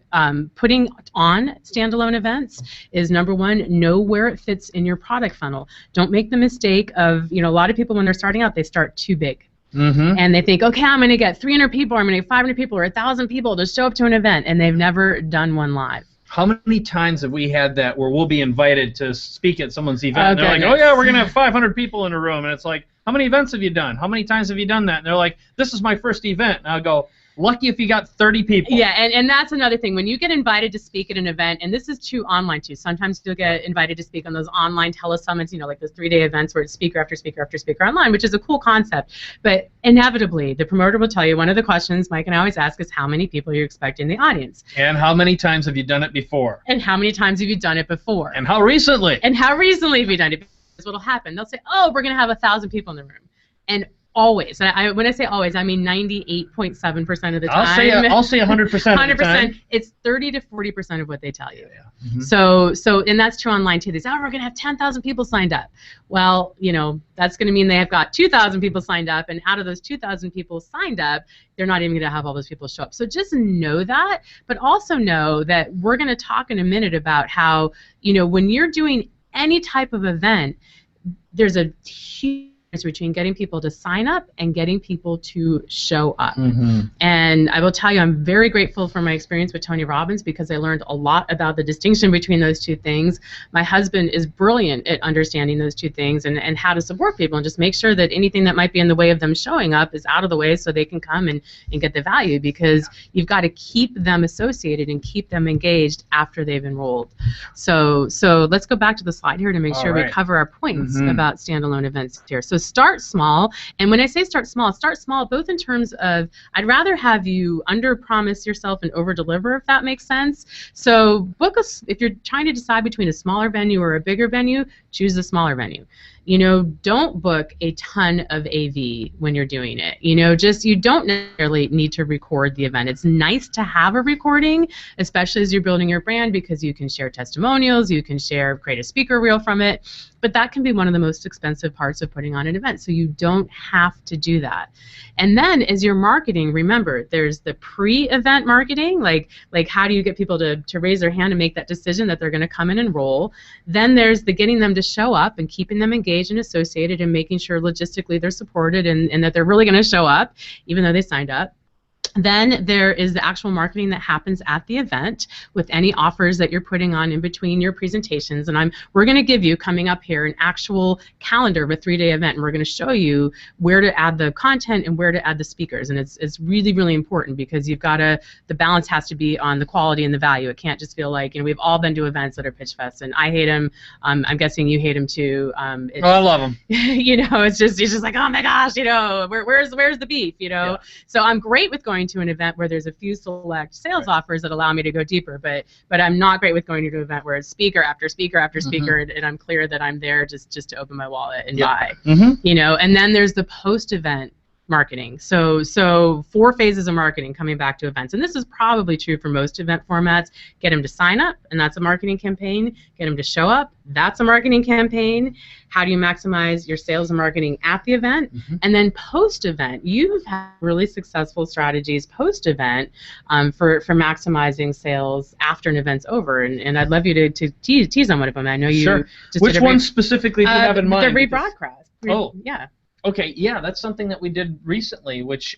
putting on standalone events is, number one, know where it fits in your product funnel. Don't make the mistake of, you know, a lot of people when they're starting out, they start too big. And they think, okay, I'm going to get 300 people, or I'm going to get 500 people, or 1,000 people to show up to an event, and they've never done one live. How many times have we had that where we'll be invited to speak at someone's event, and they're like, oh yeah, we're going to have 500 people in a room, and it's like, how many events have you done? How many times have you done that? And they're like, this is my first event. And I'll go, lucky if you got 30 people. Yeah, and that's another thing. When you get invited to speak at an event, and this is true online too, sometimes you'll get invited to speak on those online telesummits, you know, like those 3-day events where it's speaker after speaker after speaker online, which is a cool concept. But inevitably, the promoter will tell you, one of the questions Mike and I always ask is, how many people you expect in the audience? And how many times have you done it before? And how many times have you done it before? And how recently? And how recently have you done it? Because what'll happen, they'll say, oh, we're going to have 1,000 people in the room. And always, and when I say always, I mean 98.7% of the time. I'll say 100% of the time. 100%. It's 30 to 40% of what they tell you. Yeah. So, and that's true online too. They say, oh, we're going to have 10,000 people signed up. Well, you know, that's going to mean they have got 2,000 people signed up, and out of those 2,000 people signed up, they're not even going to have all those people show up. So just know that, but also know that we're going to talk in a minute about how, you know, when you're doing any type of event, there's a huge between getting people to sign up and getting people to show up. And I will tell you, I'm very grateful for my experience with Tony Robbins, because I learned a lot about the distinction between those two things. My husband is brilliant at understanding those two things and how to support people and just make sure that anything that might be in the way of them showing up is out of the way so they can come and get the value, because you've got to keep them associated and keep them engaged after they've enrolled. So let's go back to the slide here to make sure we cover our points about standalone events here. So start small, and when I say start small both in terms of, I'd rather have you under-promise yourself and over-deliver, if that makes sense. So if you're trying to decide between a smaller venue or a bigger venue, choose the smaller venue. You know, don't book a ton of AV when you're doing it. You know, you don't necessarily need to record the event. It's nice to have a recording, especially as you're building your brand, because you can share testimonials, you can create a speaker reel from it, but that can be one of the most expensive parts of putting on an event, so you don't have to do that. And then as you're marketing, remember, there's the pre-event marketing, like how do you get people to raise their hand and make that decision that they're going to come and enroll. Then there's the getting them to show up and keeping them engaged and associated and making sure logistically they're supported and that they're really going to show up even though they signed up. Then there is the actual marketing that happens at the event with any offers that you're putting on in between your presentations. And we're going to give you, coming up here, an actual calendar of a 3-day event, and we're going to show you where to add the content and where to add the speakers. And it's really, really important, because you've got to, the balance has to be on the quality and the value. It can't just feel like, you know, we've all been to events that are pitch fest, and I hate them. I'm guessing you hate them too. I love them. You know, it's just like, oh my gosh, you know, where's the beef, you know? Yeah. So I'm great with going going to an event where there's a few select sales offers that allow me to go deeper, but I'm not great with going to an event where it's speaker after speaker after speaker, and I'm clear that I'm there just to open my wallet and buy. You know, and then there's the post-event marketing. So 4 phases of marketing coming back to events. And this is probably true for most event formats. Get them to sign up, and that's a marketing campaign. Get them to show up, that's a marketing campaign. How do you maximize your sales and marketing at the event? And then post-event, you've had really successful strategies post-event for maximizing sales after an event's over. And I'd love you to tease on one of them. I know you just Which one specifically do you have in mind? The rebroadcast. Oh. Yeah. Okay, yeah, that's something that we did recently, which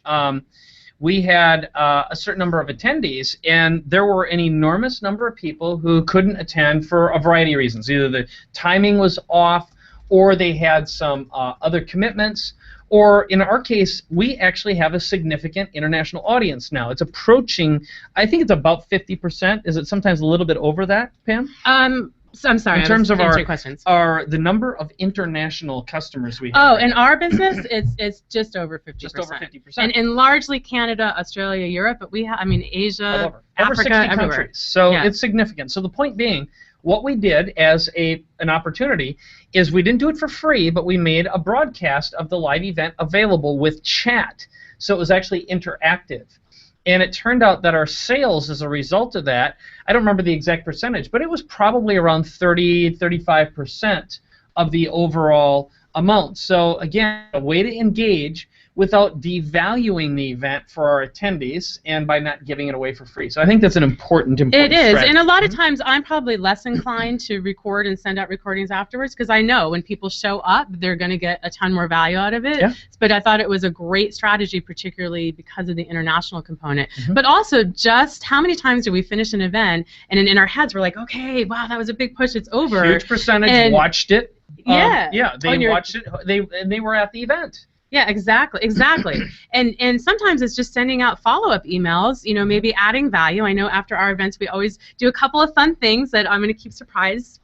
we had a certain number of attendees, and there were an enormous number of people who couldn't attend for a variety of reasons. Either the timing was off, or they had some other commitments, or in our case, we actually have a significant international audience now. It's approaching, I think it's about 50%. Is it sometimes a little bit over that, Pam? So I'm sorry. In terms of the number of international customers we have. Oh, in our business, it's just over 50%. Just over 50%. And largely Canada, Australia, Europe, but we have, I mean, Asia, over Africa, 60 everywhere. countries. So it's significant. So the point being, what we did as an opportunity is we didn't do it for free, but we made a broadcast of the live event available with chat. So it was actually interactive. And it turned out that our sales as a result of that, I don't remember the exact percentage, but it was probably around 30-35% of the overall amount. So again, a way to engage without devaluing the event for our attendees and by not giving it away for free. So I think that's an important It is, strategy. and a lot of times I'm probably less inclined to record and send out recordings afterwards because I know when people show up, they're going to get a ton more value out of it. Yeah. But I thought it was a great strategy, particularly because of the international component. But also, just how many times do we finish an event and in our heads we're like, okay, wow, that was a big push, it's over. Huge percentage watched it. Yeah. They watched it. They were at the event. Yeah, exactly. And sometimes it's just sending out follow-up emails, you know, maybe adding value. I know after our events we always do a couple of fun things that I'm going to keep a surprise,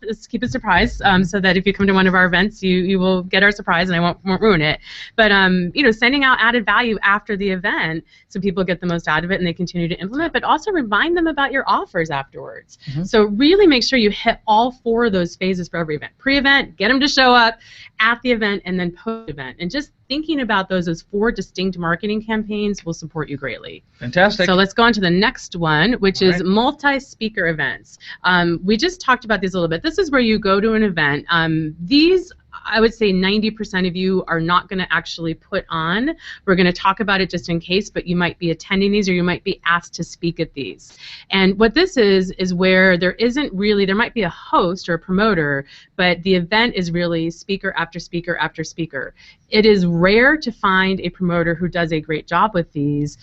so that if you come to one of our events, you will get our surprise and I won't ruin it. But you know, sending out added value after the event so people get the most out of it and they continue to implement, but also remind them about your offers afterwards. So really make sure you hit all 4 of those phases for every event. Pre-event, get them to show up, at the event, and then post-event. And just thinking about those as 4 distinct marketing campaigns will support you greatly. Fantastic. So let's go on to the next one, which is multi-speaker events. We just talked about these a little bit. This is where you go to an event. These, I would say 90% of you are not going to actually put on. We're going to talk about it just in case, but you might be attending these or you might be asked to speak at these. And what this is where there might be a host or a promoter, but the event is really speaker after speaker after speaker. It is rare to find a promoter who does a great job with these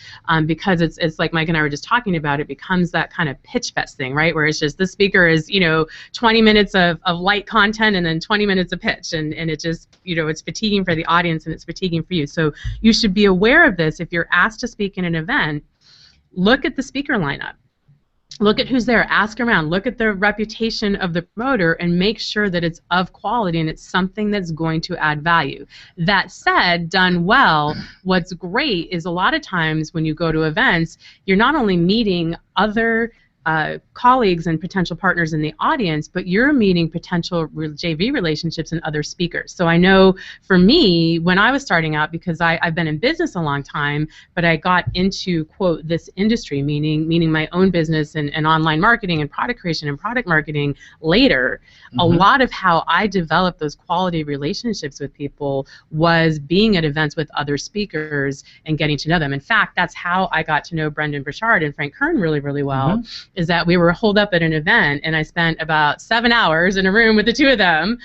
because it's like Mike and I were just talking about, it becomes that kind of pitch fest thing, right? Where it's just the speaker is, you know, 20 minutes of light content and then 20 minutes of pitch. And it just, you know, it's fatiguing for the audience and it's fatiguing for you. So you should be aware of this. If you're asked to speak in an event, look at the speaker lineup. Look at who's there, ask around, look at the reputation of the promoter and make sure that it's of quality and it's something that's going to add value. That said, done well, what's great is a lot of times when you go to events, you're not only meeting other colleagues and potential partners in the audience, but you're meeting potential JV relationships and other speakers. So I know for me, when I was starting out, because I've been in business a long time, but I got into, quote, this industry, meaning my own business and online marketing and product creation and product marketing later, a lot of how I developed those quality relationships with people was being at events with other speakers and getting to know them. In fact, that's how I got to know Brendan Burchard and Frank Kern really, really well. Is that we were holed up at an event and I spent about 7 hours in a room with the 2 of them.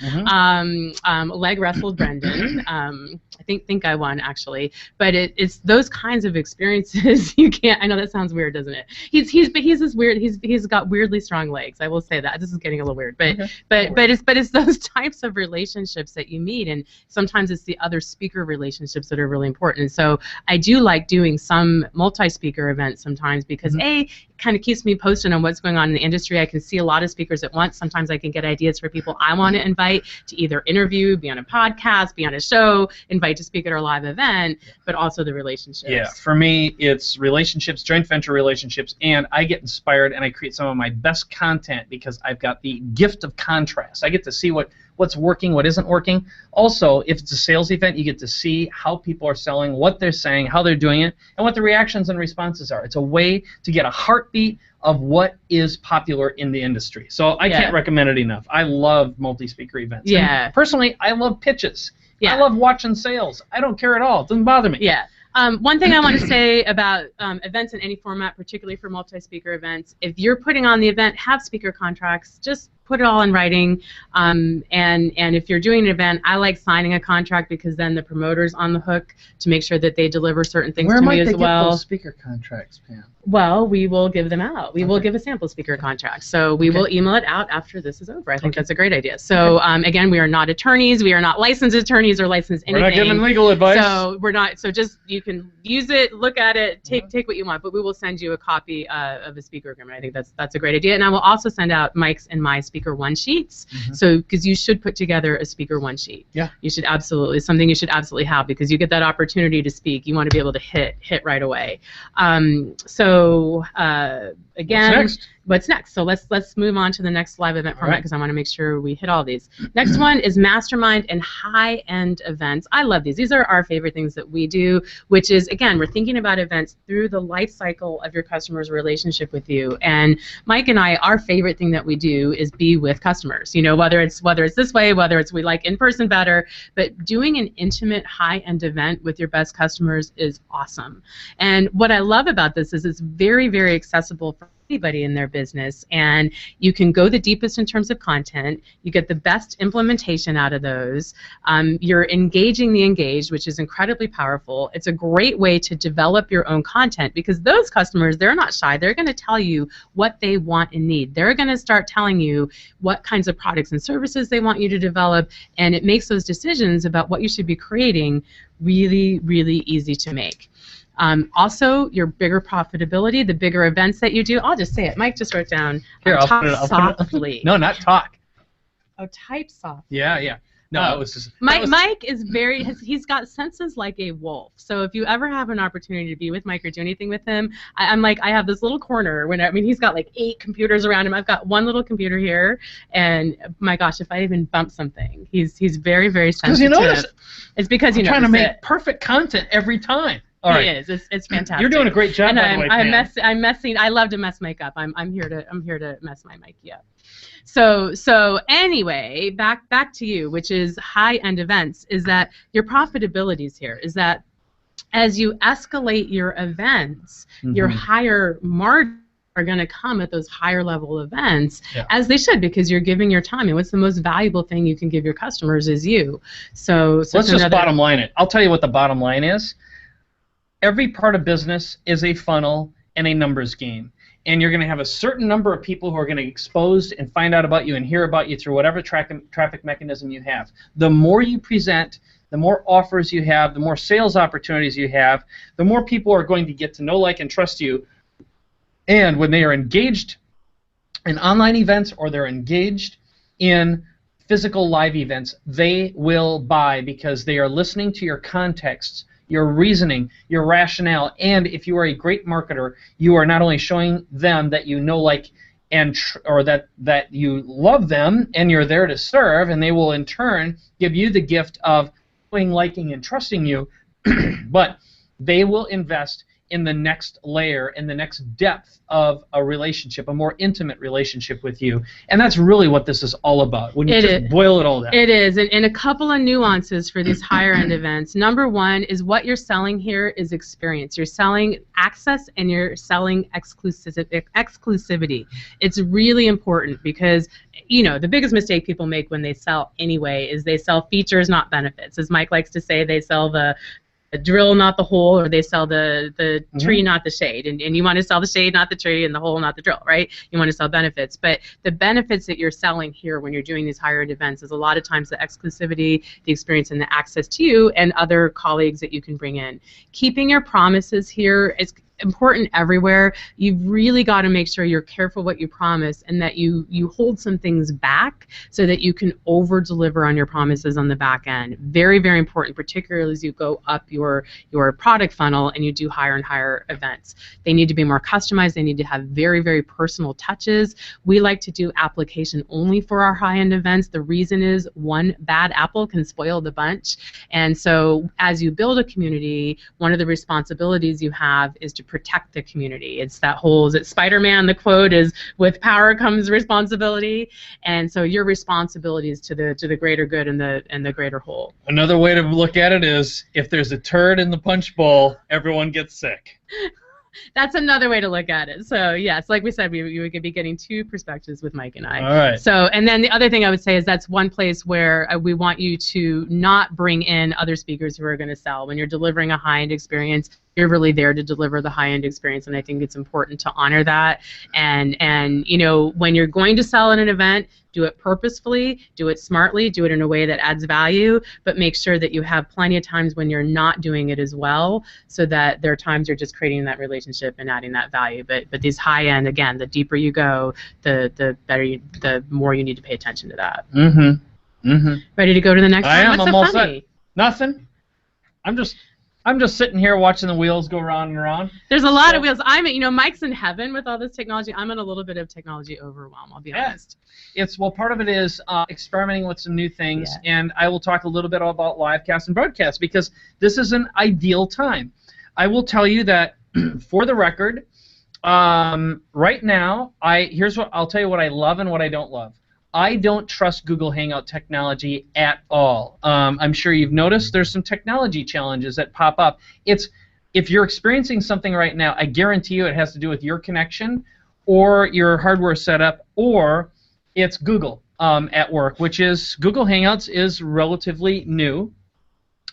Leg wrestled Brendan. I think I won actually, but it's those kinds of experiences you can't. I know that sounds weird, doesn't it? He's this weird. He's got weirdly strong legs. I will say that. This is getting a little weird, but it's those types of relationships that you meet, and sometimes it's the other speaker relationships that are really important. So I do like doing some multi-speaker events sometimes because A, kind of keeps me posted on what's going on in the industry. I can see a lot of speakers at once. Sometimes I can get ideas for people I want to invite to either interview, be on a podcast, be on a show, invite to speak at our live event, but also the relationships. Yeah, for me, it's relationships, joint venture relationships, and I get inspired and I create some of my best content because I've got the gift of contrast. I get to see what's working, what isn't working. Also, if it's a sales event, you get to see how people are selling, what they're saying, how they're doing it, and what the reactions and responses are. It's a way to get a heartbeat of what is popular in the industry. So I can't recommend it enough. I love multi-speaker events. Yeah. And personally, I love pitches. Yeah. I love watching sales. I don't care at all. It doesn't bother me. Yeah. One thing I want to say about events in any format, particularly for multi-speaker events, if you're putting on the event, have speaker contracts. Just put it all in writing. And if you're doing an event, I like signing a contract because then the promoter's on the hook to make sure that they deliver certain things to me as well. Where might they get those speaker contracts, Pam? Well, we will give them out. We will give a sample speaker contract. So we will email it out after this is over. I think that's a great idea. So again, we are not attorneys. We are not licensed attorneys or licensed anything. We're not giving legal advice. So we're not. So just you can use it, look at it, take what you want. But we will send you a copy of a speaker agreement. I think that's a great idea. And I will also send out Mike's and my speaker one sheets. So because you should put together a speaker one sheet. Yeah. You should absolutely something you should absolutely have because you get that opportunity to speak. You want to be able to hit right away. So again, what's next? So let's move on to the next live event format because I want to make sure we hit all these. Next one is mastermind and high-end events. I love these. These are our favorite things that we do, which is, again, we're thinking about events through the life cycle of your customer's relationship with you. And Mike and I, our favorite thing that we do is be with customers. You know, whether it's this way, whether it's we like in person better, but doing an intimate high-end event with your best customers is awesome. And what I love about this is it's very, very accessible for anybody in their business, and you can go the deepest in terms of content. You get the best implementation out of those. You're engaging the engaged, which is incredibly powerful. It's a great way to develop your own content because those customers, they're not shy. They're going to tell you what they want and need. They're going to start telling you what kinds of products and services they want you to develop, and it makes those decisions about what you should be creating really, really easy to make. Also, your bigger profitability, the bigger events that you do. I'll just say it. Mike just wrote down. Here, I'll put it softly. No, not talk. Oh, type softly. Yeah. No, it was just. Mike is he's got senses like a wolf. So if you ever have an opportunity to be with Mike or do anything with him, I'm like, I have this little corner. He's got like 8 computers around him. I've got one little computer here, and my gosh, if I even bump something, he's very, very sensitive. Because you notice. It's because you trying to make perfect content every time. All right. It is. It's fantastic. You're doing a great job, by the way, Pam. I'm messing. I love to mess Mike up. I'm here to mess my Mikey up. So anyway, back to you, which is high-end events. Is that your profitabilities here? Is that as you escalate your events, your higher margins are going to come at those higher level events, as they should, because you're giving your time, and what's the most valuable thing you can give your customers is you. So let's just bottom line it. I'll tell you what the bottom line is. Every part of business is a funnel and a numbers game. And you're going to have a certain number of people who are going to get exposed and find out about you and hear about you through whatever traffic mechanism you have. The more you present, the more offers you have, the more sales opportunities you have, the more people are going to get to know, like, and trust you. And when they are engaged in online events or they're engaged in physical live events, they will buy because they are listening to your contexts, your reasoning, your rationale, and if you are a great marketer, you are not only showing them that you know, like, and or that you love them and you're there to serve, and they will in turn give you the gift of knowing, liking, and trusting you, but they will invest in the next layer, in the next depth of a relationship, a more intimate relationship with you. And that's really what this is all about, when you just boil it all down. It is, and a couple of nuances for these higher-end events. Number one is what you're selling here is experience. You're selling access and you're selling exclusivity. It's really important because, you know, the biggest mistake people make when they sell anyway is they sell features, not benefits. As Mike likes to say, they sell the drill, not the hole, or they sell the tree, not the shade. And you want to sell the shade, not the tree, and the hole, not the drill, right? You want to sell benefits. But the benefits that you're selling here when you're doing these higher-end events is a lot of times the exclusivity, the experience, and the access to you and other colleagues that you can bring in. Keeping your promises here is important everywhere. You've really got to make sure you're careful what you promise and that you hold some things back so that you can over deliver on your promises on the back end. Very, very important, particularly as you go up your product funnel and you do higher and higher events. They need to be more customized. They need to have very, very personal touches. We like to do application only for our high-end events. The reason is one bad apple can spoil the bunch. And so as you build a community, one of the responsibilities you have is to protect the community. It's that whole, is it Spider-Man, the quote is, with power comes responsibility. And so your responsibility is to the greater good and the greater whole. Another way to look at it is, if there's a turd in the punch bowl, everyone gets sick. That's another way to look at it. So yes, like we said, we could be getting two perspectives with Mike and I. All right. So, and then the other thing I would say is that's one place where we want you to not bring in other speakers who are going to sell. When you're delivering a high-end experience, you're really there to deliver the high-end experience, and I think it's important to honor that. And you know, when you're going to sell at an event, do it purposefully, do it smartly, do it in a way that adds value, but make sure that you have plenty of times when you're not doing it as well, so that there are times you're just creating that relationship and adding that value. But these high-end, again, the deeper you go, the better the more you need to pay attention to that. Mm-hmm. Mm-hmm. Ready to go to the next one? I am. What's I'm so all funny? set. Nothing. I'm just sitting here watching the wheels go round and around. There's a lot of wheels. You know, Mike's in heaven with all this technology. I'm in a little bit of technology overwhelm, I'll be honest. Well, part of it is experimenting with some new things, and I will talk a little bit about livecast and broadcast, because this is an ideal time. I will tell you that, for the record, right now, I'll tell you what I love and what I don't love. I don't trust Google Hangout technology at all. I'm sure you've noticed there's some technology challenges that pop up. If you're experiencing something right now, I guarantee you it has to do with your connection or your hardware setup, or it's Google at work, which is Google Hangouts is relatively new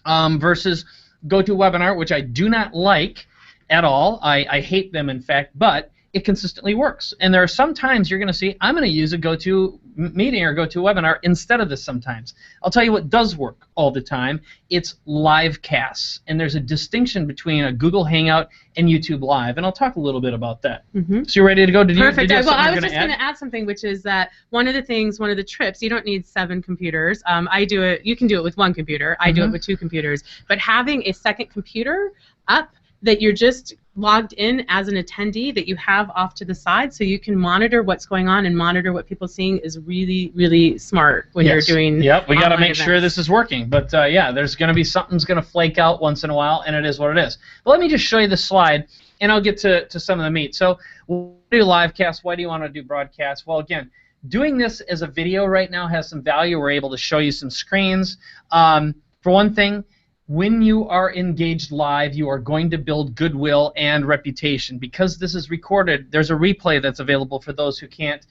versus GoToWebinar, which I do not like at all. I hate them, in fact, but it consistently works. And there are some times you're going to see, I'm going to use a GoToMeeting or GoToWebinar instead of this sometimes. I'll tell you what does work all the time. It's livecasts. And there's a distinction between a Google Hangout and YouTube Live. And I'll talk a little bit about that. Mm-hmm. So you ready to go? Perfect. Well, I was just going to add something, which is that one of the trips, you don't need 7 computers. I do it, you can do it with 1 computer. I do it with 2 computers. But having a second computer up that you're just logged in as an attendee, that you have off to the side so you can monitor what's going on and monitor what people are seeing, is really, really smart when you're doing Yep, we got to make events. sure this is working. But yeah, there's going to be something's going to flake out once in a while, and it is what it is. But let me just show you the slide, and I'll get to some of the meat. So we'll do livecast. Why do you want to do broadcast? Well, again, doing this as a video right now has some value. We're able to show you some screens. For one thing, when you are engaged live, you are going to build goodwill and reputation. Because this is recorded, there's a replay that's available for those who can't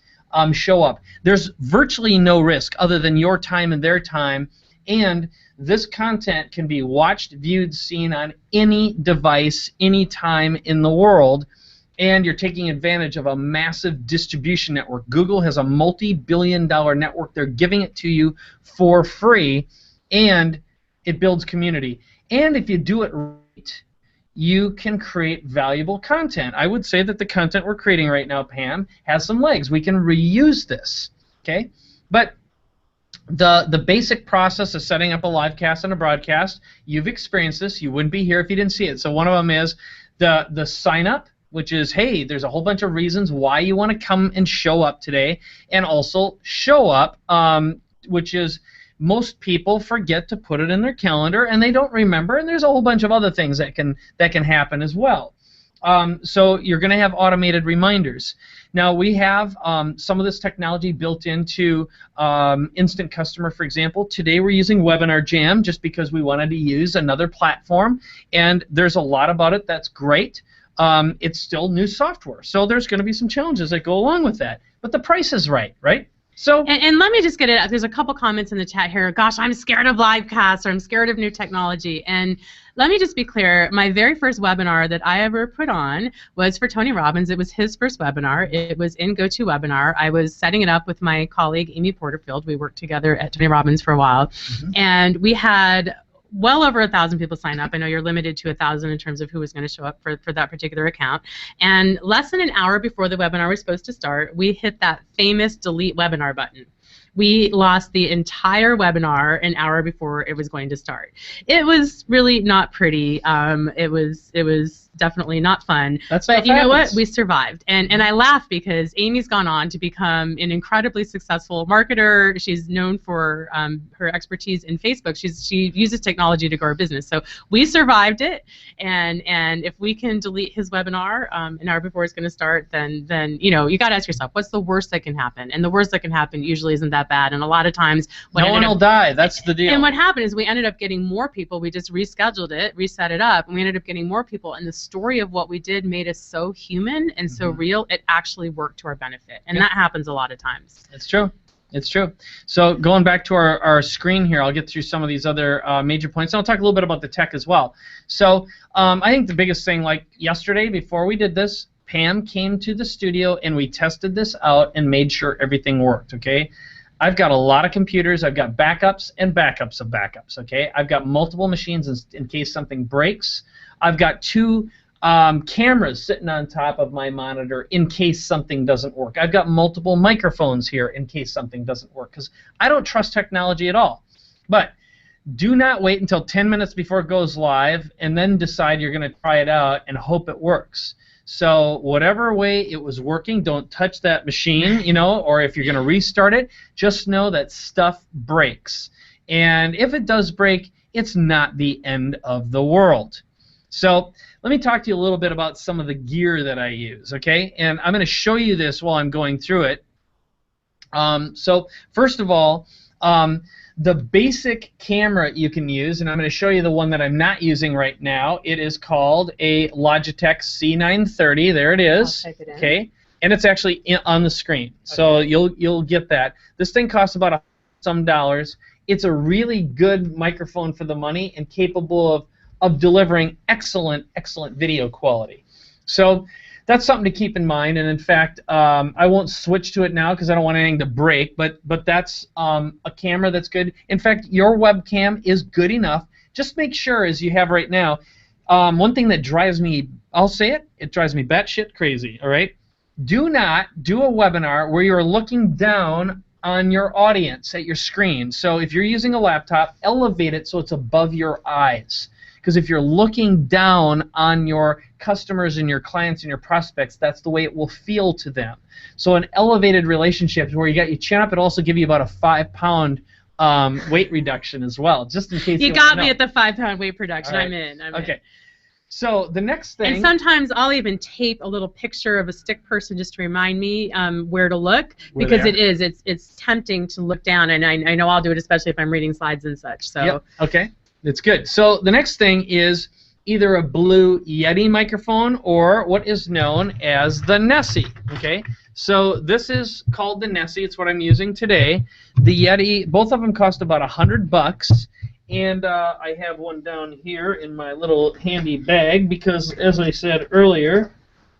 show up. There's virtually no risk other than your time and their time, and this content can be watched, viewed, seen on any device, anytime in the world, and you're taking advantage of a massive distribution network. Google has a multi-billion-dollar network. They're giving it to you for free, and it builds community. And if you do it right, you can create valuable content. I would say that the content we're creating right now, Pam, has some legs. We can reuse this, okay? But the basic process of setting up a live cast and a broadcast, you've experienced this. You wouldn't be here if you didn't see it. So one of them is the sign up, which is, hey, there's a whole bunch of reasons why you want to come and show up today, and also show up, which is, most people forget to put it in their calendar and they don't remember, and there's a whole bunch of other things that can happen as well. So you're going to have automated reminders. Now we have some of this technology built into Instant Customer, for example. Today we're using Webinar Jam just because we wanted to use another platform, and there's a lot about it that's great. It's still new software, so there's going to be some challenges that go along with that. But the price is right? So, and let me just get it out. There's a couple comments in the chat here. Gosh, I'm scared of livecast, or I'm scared of new technology. And let me just be clear. My very first webinar that I ever put on was for Tony Robbins. It was his first webinar. It was in GoToWebinar. I was setting it up with my colleague Amy Porterfield. We worked together at Tony Robbins for a while. Mm-hmm. And we had well over 1,000 people sign up. I know you're limited to 1,000 in terms of who was going to show up for that particular account. And less than an hour before the webinar was supposed to start, we hit that famous delete webinar button. We lost the entire webinar an hour before it was going to start. It was really not pretty. It was definitely not fun. But you know what? We survived. And I laugh because Amy's gone on to become an incredibly successful marketer. She's known for her expertise in Facebook. She uses technology to grow her business. So we survived it. And if we can delete his webinar an hour before it's going to start, then you know, you got to ask yourself, what's the worst that can happen? And the worst that can happen usually isn't that bad. And a lot of times, no one will die. That's the deal. And what happened is we ended up getting more people. We just rescheduled it, reset it up, and we ended up getting more people. And the story of what we did made us so human and so real. It actually worked to our benefit, and that happens a lot of times. It's true. It's true. So going back to our screen here, I'll get through some of these other major points, and I'll talk a little bit about the tech as well. So I think the biggest thing, like yesterday before we did this, Pam came to the studio and we tested this out and made sure everything worked, okay? I've got a lot of computers. I've got backups and backups of backups, okay? I've got multiple machines in case something breaks. I've got 2 cameras sitting on top of my monitor in case something doesn't work. I've got multiple microphones here in case something doesn't work, because I don't trust technology at all. But do not wait until 10 minutes before it goes live and then decide you're going to try it out and hope it works. So whatever way it was working, don't touch that machine, you know, or if you're going to restart it, just know that stuff breaks. And if it does break, it's not the end of the world. So let me talk to you a little bit about some of the gear that I use, okay? And I'm going to show you this while I'm going through it. So first of all, the basic camera you can use, and I'm going to show you the one that I'm not using right now. It is called a Logitech C930. There it is. I'll type it in. Okay, and it's actually on the screen, so you'll get that. This thing costs about some dollars. It's a really good microphone for the money and capable of delivering excellent video quality. So that's something to keep in mind, and in fact, I won't switch to it now because I don't want anything to break, but that's a camera that's good. In fact, your webcam is good enough. Just make sure, as you have right now, one thing that drives me, I'll say it drives me batshit crazy, all right? Do not do a webinar where you're looking down on your audience at your screen. So if you're using a laptop, elevate it so it's above your eyes. Because if you're looking down on your customers and your clients and your prospects, that's the way it will feel to them. So an elevated relationship where you got your chin up, it also give you about a 5-pound weight reduction as well, just in case you got me at the 5-pound weight reduction. Right. I'm in. Okay. So the next thing. And sometimes I'll even tape a little picture of a stick person just to remind me where to look, because it's tempting to look down, and I know I'll do it, especially if I'm reading slides and such. So. Yep. Okay. It's good. So the next thing is either a Blue Yeti microphone or what is known as the Nessie. Okay, so this is called the Nessie. It's what I'm using today. The Yeti, both of them cost about $100, and I have one down here in my little handy bag because, as I said earlier,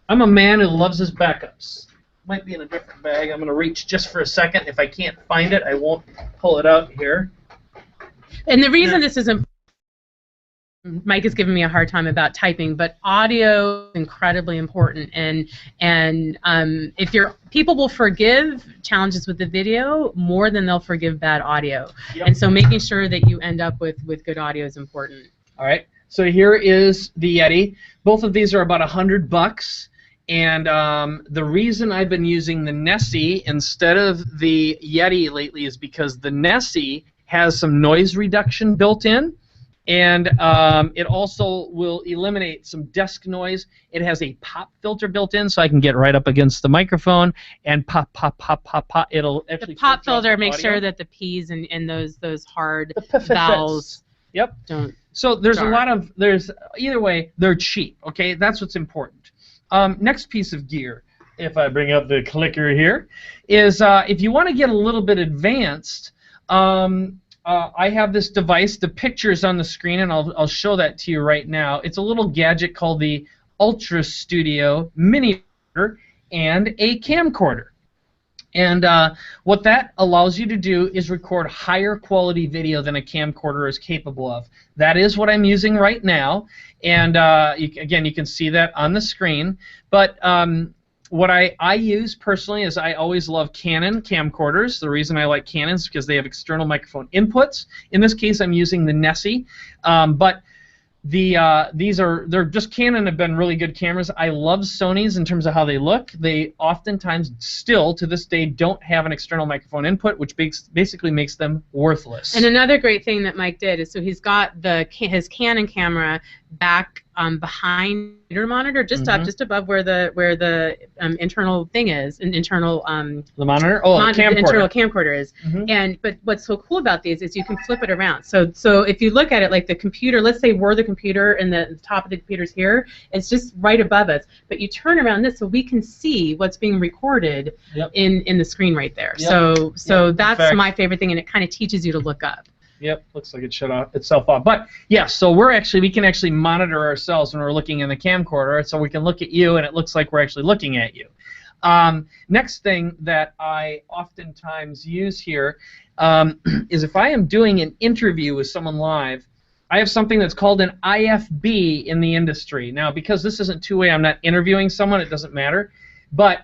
I'm a man who loves his backups. Might be in a different bag. I'm going to reach just for a second. If I can't find it, I won't pull it out here. And the reason this is important, Mike is giving me a hard time about typing, but audio is incredibly important, and if people will forgive challenges with the video more than they'll forgive bad audio. Yep. And so making sure that you end up with good audio is important. All right. So here is the Yeti. Both of these are about $100, and the reason I've been using the Nessie instead of the Yeti lately is because the Nessie has some noise reduction built in, and it also will eliminate some desk noise. It has a pop filter built in, so I can get right up against the microphone and pop, pop, pop, pop, pop. It'll actually. The pop filter makes sure that the P's and those hard vowels. Yep. Don't. So there's either way, they're cheap. Okay, that's what's important. Next piece of gear, if I bring up the clicker here, is if you want to get a little bit advanced. I have this device. The picture's on the screen, and I'll show that to you right now. It's a little gadget called the Ultra Studio Mini and a camcorder. And what that allows you to do is record higher quality video than a camcorder is capable of. That is what I'm using right now, and again, you can see that on the screen. But what I use personally is I always love Canon camcorders. The reason I like Canon is because they have external microphone inputs. In this case, I'm using the Nessie, but they're just Canon have been really good cameras. I love Sony's in terms of how they look. They oftentimes still to this day don't have an external microphone input, which basically makes them worthless. And another great thing that Mike did is so he's got his Canon camera back behind the monitor, just up, just above where the internal thing is, an internal the monitor, the camcorder. The internal camcorder is. But what's so cool about these is you can flip it around. So if you look at it like the computer, let's say we're the computer and the top of the computer's here, it's just right above us. But you turn around this so we can see what's being recorded in the screen right there. So that's my favorite thing, and it kind of teaches you to look up. Yep, looks like it shut itself off. But yeah, so we can actually monitor ourselves when we're looking in the camcorder, so we can look at you, and it looks like we're actually looking at you. Next thing that I oftentimes use here is if I am doing an interview with someone live, I have something that's called an IFB in the industry. Now, because this isn't two-way, I'm not interviewing someone, it doesn't matter. But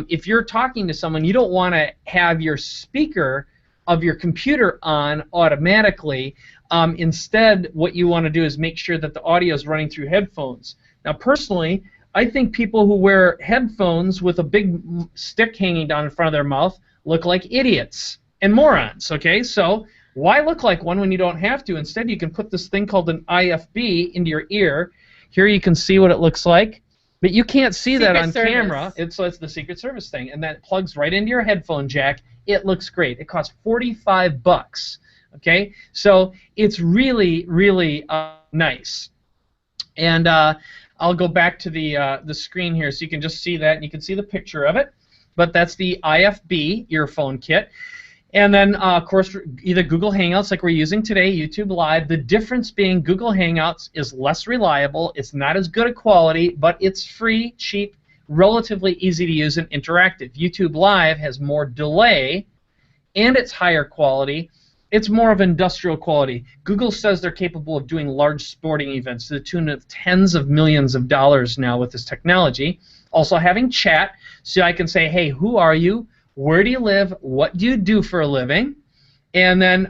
if you're talking to someone, you don't want to have your speaker of your computer on automatically. Instead, what you want to do is make sure that the audio is running through headphones. Now, personally, I think people who wear headphones with a big stick hanging down in front of their mouth look like idiots and morons, okay? So why look like one when you don't have to? Instead, you can put this thing called an IFB into your ear. Here you can see what it looks like. But you can't see that on camera. It's the Secret Service thing, and that plugs right into your headphone jack. It looks great. It costs $45. Okay, so it's really, really nice. And I'll go back to the screen here, so you can just see that, and you can see the picture of it. But that's the IFB earphone kit. And then, of course, either Google Hangouts like we're using today, YouTube Live. The difference being Google Hangouts is less reliable. It's not as good a quality, but it's free, cheap, relatively easy to use, and interactive. YouTube Live has more delay, and it's higher quality. It's more of industrial quality. Google says they're capable of doing large sporting events to the tune of tens of millions of dollars now with this technology. Also having chat, so I can say, hey, who are you? Where do you live? What do you do for a living? And then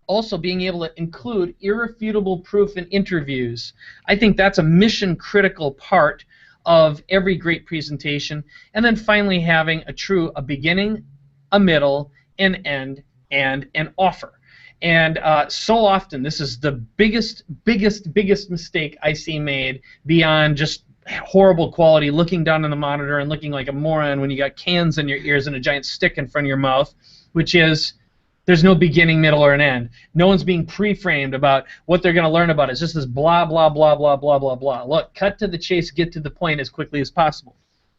also being able to include irrefutable proof in interviews. I think that's a mission-critical part of every great presentation. And then finally having a beginning, a middle, an end, and an offer. And so often, this is the biggest mistake I see made beyond just horrible quality, looking down on the monitor and looking like a moron when you got cans in your ears and a giant stick in front of your mouth, which is there's no beginning, middle, or an end. No one's being pre-framed about what they're going to learn about. It's just this blah, blah, blah, blah, blah, blah, blah. Look, cut to the chase, get to the point as quickly as possible.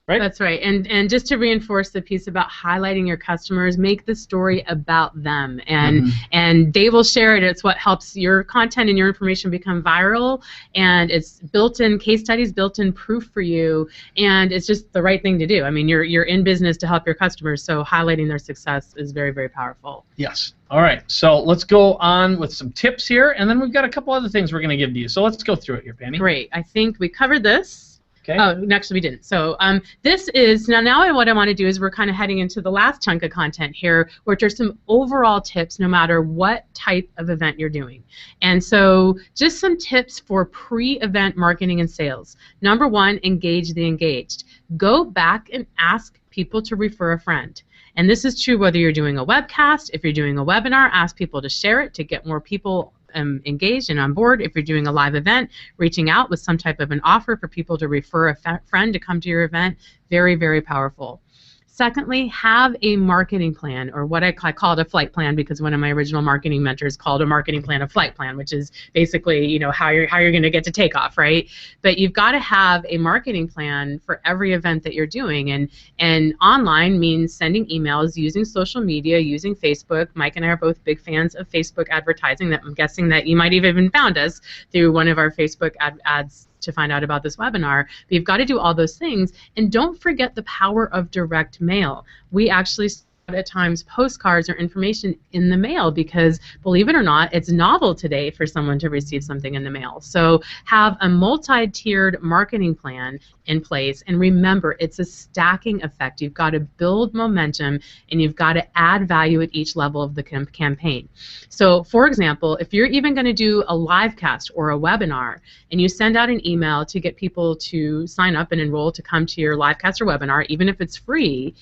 Right? That's right. And just to reinforce the piece about highlighting your customers, make the story about them. And they will share it. It's what helps your content and your information become viral. And it's built-in case studies, built-in proof for you. And it's just the right thing to do. I mean, you're in business to help your customers, so highlighting their success is very, very powerful. Yes. All right. So let's go on with some tips here. And then we've got a couple other things we're going to give to you. So let's go through it here, Penny. Great. I think we covered this. Okay. Oh, actually we didn't. So this is, now what I want to do is we're kind of heading into the last chunk of content here, which are some overall tips no matter what type of event you're doing. And so just some tips for pre-event marketing and sales. Number one, engage the engaged. Go back and ask people to refer a friend. And this is true whether you're doing a webcast, if you're doing a webinar, ask people to share it to get more people engaged and on board. If you're doing a live event, reaching out with some type of an offer for people to refer a friend to come to your event, very, very powerful. Secondly, have a marketing plan, or what I call it a flight plan, because one of my original marketing mentors called a marketing plan a flight plan, which is basically, you know, how you're going to get to takeoff, right? But you've got to have a marketing plan for every event that you're doing, and online means sending emails, using social media, using Facebook. Mike and I are both big fans of Facebook advertising. That I'm guessing that you might have even found us through one of our Facebook ads to find out about this webinar. But you've got to do all those things. And don't forget the power of direct mail. We actually at times postcards or information in the mail because, believe it or not, it's novel today for someone to receive something in the mail. So have a multi-tiered marketing plan in place, and remember, it's a stacking effect. You've got to build momentum, and you've got to add value at each level of the campaign. So, for example, if you're even going to do a live cast or a webinar, and you send out an email to get people to sign up and enroll to come to your live cast or webinar, even if it's free,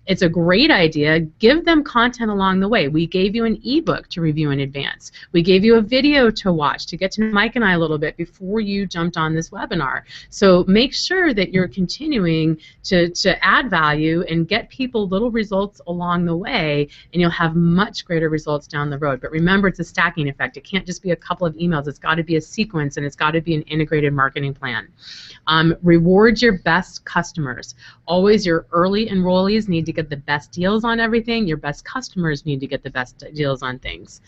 it's a great idea. Give them content along the way. We gave you an ebook to review in advance. We gave you a video to watch to get to know Mike and I a little bit before you jumped on this webinar. So make sure that you're continuing to add value and get people little results along the way, and you'll have much greater results down the road. But remember, it's a stacking effect. It can't just be a couple of emails. It's got to be a sequence, and it's got to be an integrated marketing plan. Reward your best customers. Always your early enrollees need to get the best deals on everything. Your best customers need to get the best deals on things.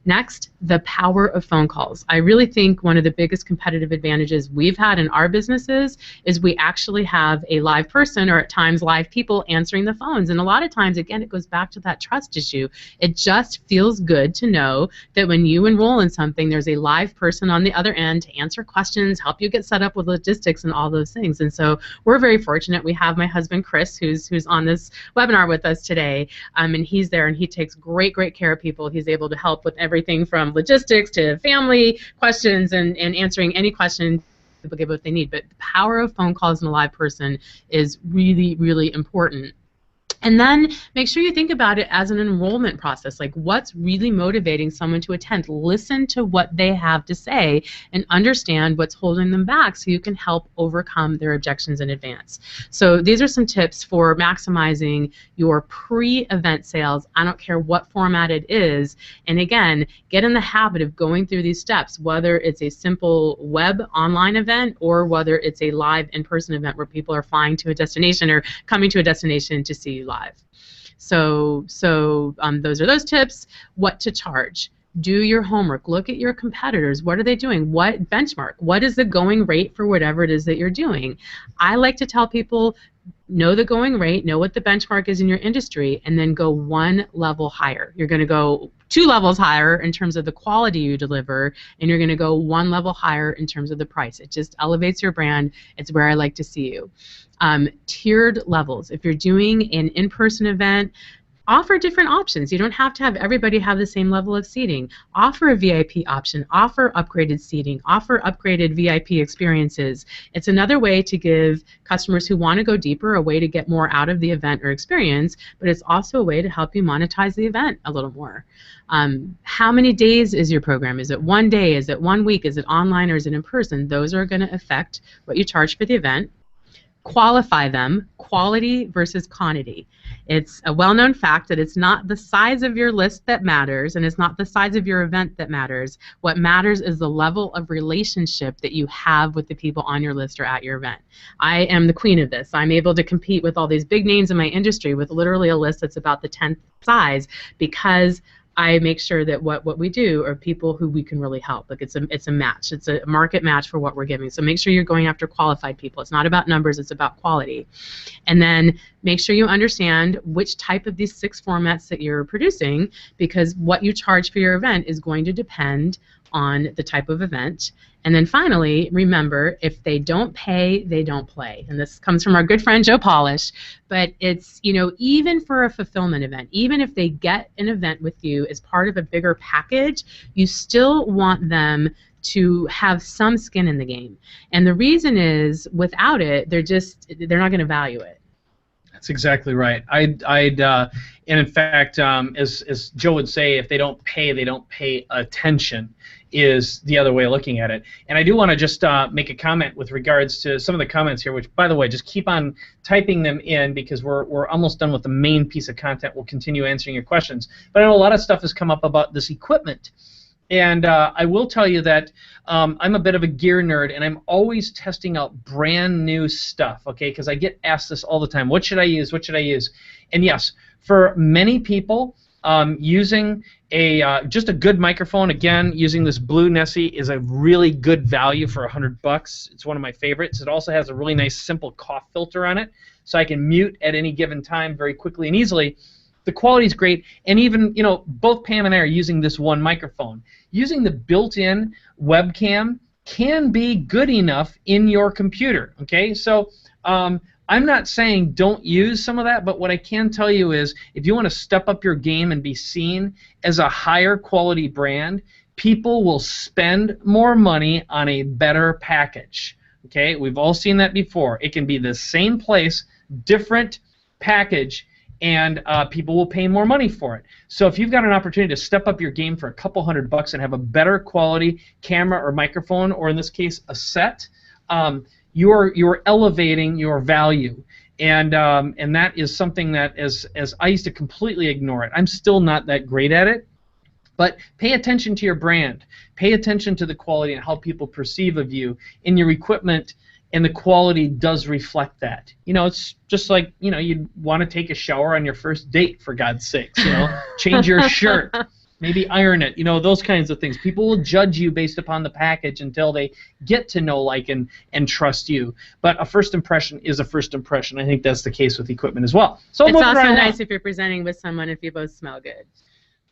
Next, the power of phone calls. I really think one of the biggest competitive advantages we've had in our businesses is we actually have a live person, or at times live people, answering the phones. And a lot of times, again, it goes back to that trust issue. It just feels good to know that when you enroll in something, there's a live person on the other end to answer questions, help you get set up with logistics and all those things. And so we're very fortunate. We have my husband, Chris, who's on this webinar with us today, and he's there, and he takes great care of people. He's able to help with everything from logistics to family questions and answering any question people get what they need. But the power of phone calls and a live person is really important. And then make sure you think about it as an enrollment process, like what's really motivating someone to attend. Listen to what they have to say and understand what's holding them back so you can help overcome their objections in advance. So these are some tips for maximizing your pre-event sales. I don't care what format it is. And again, get in the habit of going through these steps, whether it's a simple web online event or whether it's a live in-person event where people are flying to a destination or coming to a destination to see you live. So those are those tips. What to charge. Do your homework. Look at your competitors. What are they doing? What benchmark? What is the going rate for whatever it is that you're doing? I like to tell people, know the going rate, know what the benchmark is in your industry, and then go one level higher. You're going to go 2 levels higher in terms of the quality you deliver, and you're going to go 1 level higher in terms of the price. It just elevates your brand. It's where I like to see you. Tiered levels. If you're doing an in-person event, offer different options. You don't have to have everybody have the same level of seating. Offer a VIP option. Offer upgraded seating. Offer upgraded VIP experiences. It's another way to give customers who want to go deeper a way to get more out of the event or experience, but it's also a way to help you monetize the event a little more. How many days is your program? Is it 1 day? Is it 1 week? Is it online or is it in person? Those are going to affect what you charge for the event. Qualify them, quality versus quantity. It's a well-known fact that it's not the size of your list that matters, and it's not the size of your event that matters. What matters is the level of relationship that you have with the people on your list or at your event. I am the queen of this. I'm able to compete with all these big names in my industry with literally a list that's about the 10th size because I make sure that what we do are people who we can really help. Like it's a match. It's a market match for what we're giving. So make sure you're going after qualified people. It's not about numbers. It's about quality. And then make sure you understand which type of these 6 formats that you're producing, because what you charge for your event is going to depend on the type of event. And then finally, remember, if they don't pay, they don't play. And this comes from our good friend Joe Polish. But it's, you know, even for a fulfillment event, even if they get an event with you as part of a bigger package, you still want them to have some skin in the game. And the reason is, without it, they're not going to value it. That's exactly right. And in fact, as Joe would say, if they don't pay attention, is the other way of looking at it. And I do want to just make a comment with regards to some of the comments here, which, by the way, just keep on typing them in because we're almost done with the main piece of content. We'll continue answering your questions. But I know a lot of stuff has come up about this equipment. And I will tell you that I'm a bit of a gear nerd, and I'm always testing out brand new stuff, okay? Because I get asked this all the time. What should I use? What should I use? And yes, for many people, using just a good microphone, again, using this Blue Nessie is a really good value for $100. It's one of my favorites. It also has a really nice simple cough filter on it, so I can mute at any given time very quickly and easily. The quality is great, and even, you know, both Pam and I are using this one microphone. Using the built-in webcam can be good enough in your computer, okay? So I'm not saying don't use some of that, but what I can tell you is if you want to step up your game and be seen as a higher quality brand, people will spend more money on a better package, okay? We've all seen that before. It can be the same place, different package, and people will pay more money for it. So if you've got an opportunity to step up your game for a couple $100 and have a better quality camera or microphone, or in this case a set, you're elevating your value, and that is something that as I used to completely ignore it. I'm still not that great at it, but pay attention to your brand, pay attention to the quality and how people perceive of you in your equipment. And the quality does reflect that. You know, it's just like, you know, you'd want to take a shower on your first date, for God's sakes. You know, change your shirt, maybe iron it. You know, those kinds of things. People will judge you based upon the package until they get to know, like, and trust you. But a first impression is a first impression. I think that's the case with equipment as well. So it's also nice if you're presenting with someone if you both smell good.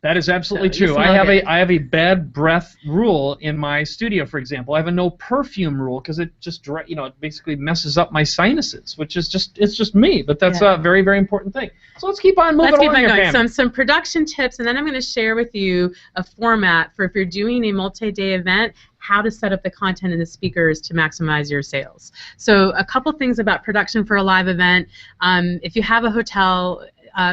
That is absolutely true. I have a bad breath rule in my studio, for example. I have a no perfume rule because it just, you know, it basically messes up my sinuses, which is just me. But that's a very, very important thing. So let's keep on moving. Let's keep on going. Some production tips, and then I'm going to share with you a format for if you're doing a multi-day event, how to set up the content and the speakers to maximize your sales. So a couple things about production for a live event. If you have a hotel,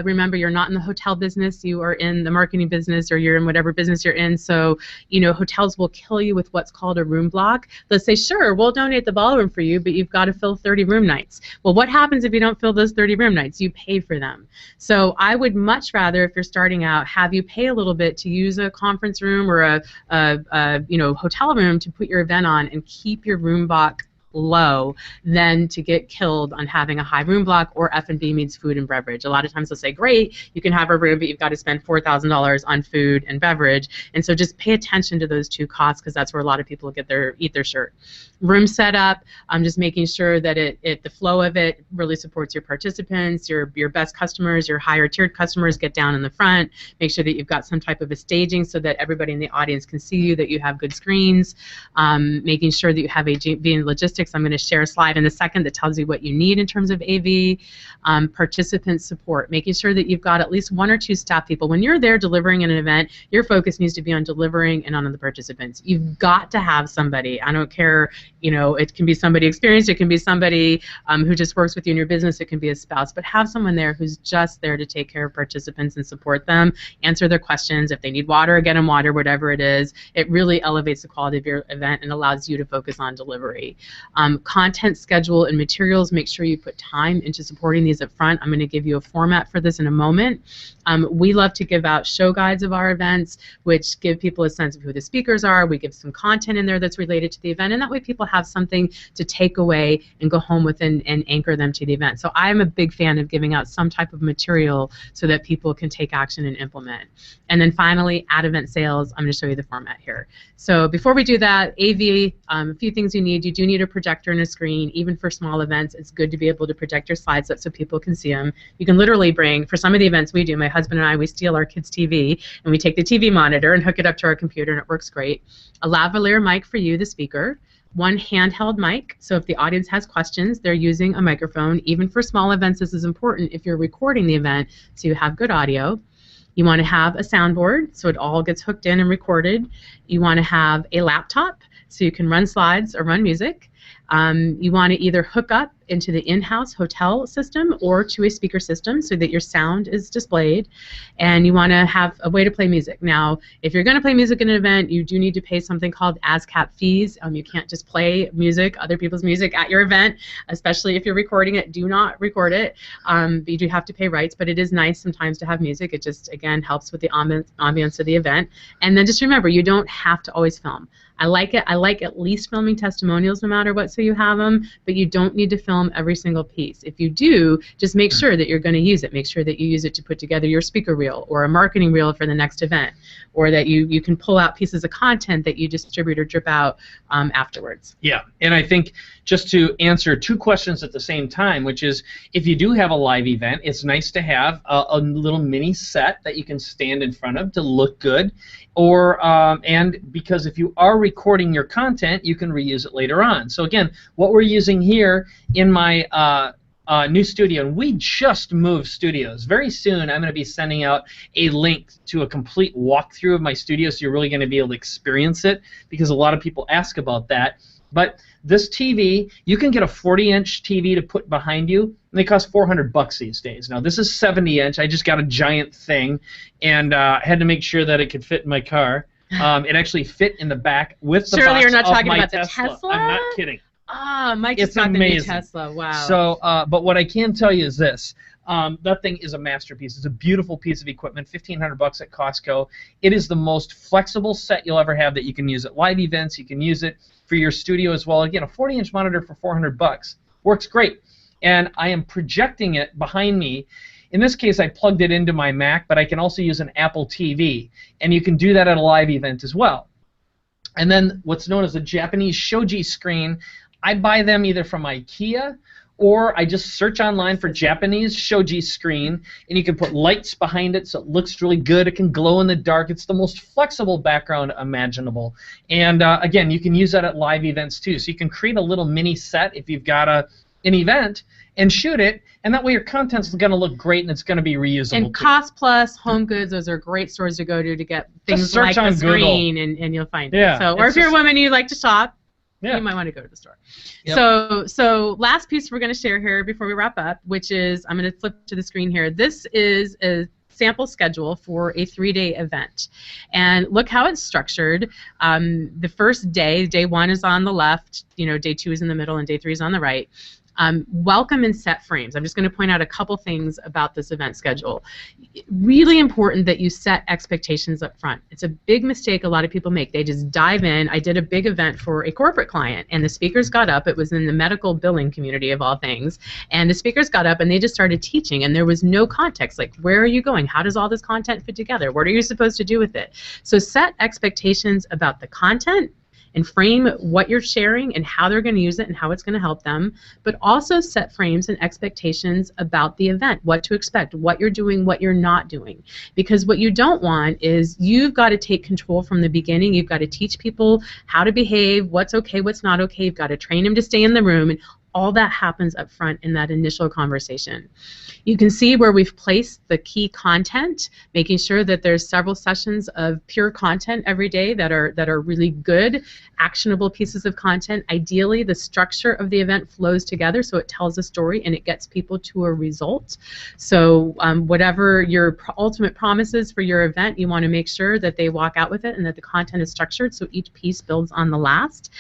remember, you're not in the hotel business, you are in the marketing business, or you're in whatever business you're in. So, you know, hotels will kill you with what's called a room block. They'll say, sure, we'll donate the ballroom for you, but you've got to fill 30 room nights. Well, what happens if you don't fill those 30 room nights? You pay for them. So I would much rather, if you're starting out, have you pay a little bit to use a conference room or a you know, hotel room to put your event on and keep your room block low than to get killed on having a high room block, or F&B means food and beverage. A lot of times they'll say, great, you can have a room, but you've got to spend $4,000 on food and beverage. And so just pay attention to those two costs, because that's where a lot of people get eat their shirt. Room setup, just making sure that the flow of it really supports your participants, your best customers, your higher tiered customers get down in the front. Make sure that you've got some type of a staging so that everybody in the audience can see you, that you have good screens. Making sure that you have AV and logistics. I'm going to share a slide in a second that tells you what you need in terms of AV. Participant support, making sure that you've got at least 1 or 2 staff people. When you're there delivering an event, your focus needs to be on delivering and on the participants. You've got to have somebody. I don't care, you know, it can be somebody experienced, it can be somebody who just works with you in your business, it can be a spouse, but have someone there who's just there to take care of participants and support them, answer their questions. If they need water, get them water, whatever it is. It really elevates the quality of your event and allows you to focus on delivery. Content, schedule, and materials, make sure you put time into supporting these up front. I'm going to give you a format for this in a moment. We love to give out show guides of our events, which give people a sense of who the speakers are. We give some content in there that's related to the event, and that way people have something to take away and go home with and anchor them to the event. So I'm a big fan of giving out some type of material so that people can take action and implement. And then finally, at event sales, I'm going to show you the format here. So before we do that, AV, a few things you need. You do need a projector and a screen. Even for small events, it's good to be able to project your slides up so people can see them. You can literally bring, for some of the events we do, my husband and I, we steal our kids' TV, and we take the TV monitor and hook it up to our computer, and it works great. A lavalier mic for you, the speaker. 1 handheld mic, so if the audience has questions, they're using a microphone. Even for small events, this is important if you're recording the event, so you have good audio. You want to have a soundboard, so it all gets hooked in and recorded. You want to have a laptop, so you can run slides or run music. You want to either hook up into the in-house hotel system or to a speaker system so that your sound is displayed, and you want to have a way to play music. Now, if you're going to play music in an event, you do need to pay something called ASCAP fees. You can't just play music, other people's music at your event, especially if you're recording it. Do not record it. But you do have to pay rights, but it is nice sometimes to have music. It just, again, helps with the ambiance of the event. And then just remember, you don't have to always film. I like it. I like at least filming testimonials no matter what, so you have them, but you don't need to film every single piece. If you do, just make sure that you're going to use it. Make sure that you use it to put together your speaker reel or a marketing reel for the next event, or that you can pull out pieces of content that you distribute or drip out afterwards. Yeah, and I think just to answer two questions at the same time, which is if you do have a live event, it's nice to have a little mini set that you can stand in front of to look good, or and because if you are recording your content, you can reuse it later on. So again, what we're using here in my new studio, and we just moved studios. Very soon I'm going to be sending out a link to a complete walkthrough of my studio, so you're really going to be able to experience it, because a lot of people ask about that. But this TV, you can get a 40-inch TV to put behind you, and they cost $400 these days. Now this is 70-inch. I just got a giant thing, and had to make sure that it could fit in my car. It actually fit in the back with the Surely box you're not of talking my about Tesla. the Tesla? I'm not kidding. Ah, Mike It's just got the new amazing. Tesla. Wow. So, but what I can tell you is this. That thing is a masterpiece. It's a beautiful piece of equipment, $1,500 at Costco. It is the most flexible set you'll ever have that you can use at live events. You can use it for your studio as well. Again, a 40-inch monitor for $400 works great. And I am projecting it behind me. In this case, I plugged it into my Mac, but I can also use an Apple TV. And you can do that at a live event as well. And then what's known as a Japanese shoji screen, I buy them either from IKEA, or I just search online for Japanese shoji screen, and you can put lights behind it so it looks really good. It can glow in the dark. It's the most flexible background imaginable. And again, you can use that at live events too. So you can create a little mini set if you've got an event and shoot it, and that way your content's going to look great and it's going to be reusable. And too. Cost Plus, Home Goods, those are great stores to go to get things search like on the screen, and you'll find it. Yeah, So, or if you're a woman and you like to shop, you might want to go to the store. Yep. So last piece we're going to share here before we wrap up, which is, I'm going to flip to the screen here. This is a sample schedule for a 3-day event. And look how it's structured. The first day, day 1 is on the left, day 2 is in the middle, and day 3 is on the right. Welcome and set frames. I'm just going to point out a couple things about this event schedule. Really important that you set expectations up front. It's a big mistake a lot of people make. They just dive in. I did a big event for a corporate client, and the speakers got up. It was in the medical billing community of all things, and the speakers got up and they just started teaching, and there was no context. Like, where are you going? How does all this content fit together? What are you supposed to do with it? So set expectations about the content, and frame what you're sharing and how they're going to use it and how it's going to help them, but also set frames and expectations about the event, what to expect, what you're doing, what you're not doing. Because what you don't want is you've got to take control from the beginning. You've got to teach people how to behave, what's okay, what's not okay. You've got to train them to stay in the room, and all that happens up front in that initial conversation. You can see where we've placed the key content, making sure that there's several sessions of pure content every day that are really good, actionable pieces of content. Ideally, the structure of the event flows together so it tells a story and it gets people to a result. So whatever your ultimate promise is for your event, you want to make sure that they walk out with it and that the content is structured so each piece builds on the last.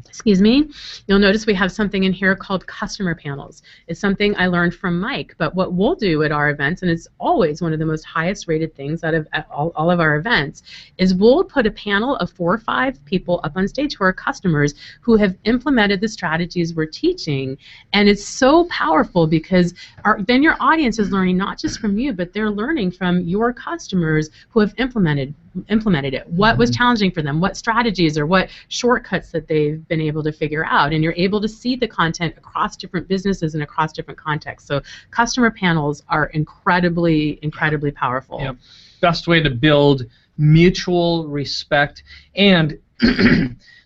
Excuse me. You'll notice we have something in here called customer panels. It's something I learned from Mike, but what we'll do at our events, and it's always one of the most highest rated things out of all of our events, is we'll put a panel of 4 or 5 people up on stage who are customers who have implemented the strategies we're teaching, and it's so powerful because then your audience is learning not just from you, but they're learning from your customers who have implemented it. What was challenging for them? What strategies or what shortcuts that they've been able to figure out? And you're able to see the content across different businesses and across different contexts. So customer panels are incredibly, incredibly powerful. Yep. Best way to build mutual respect. And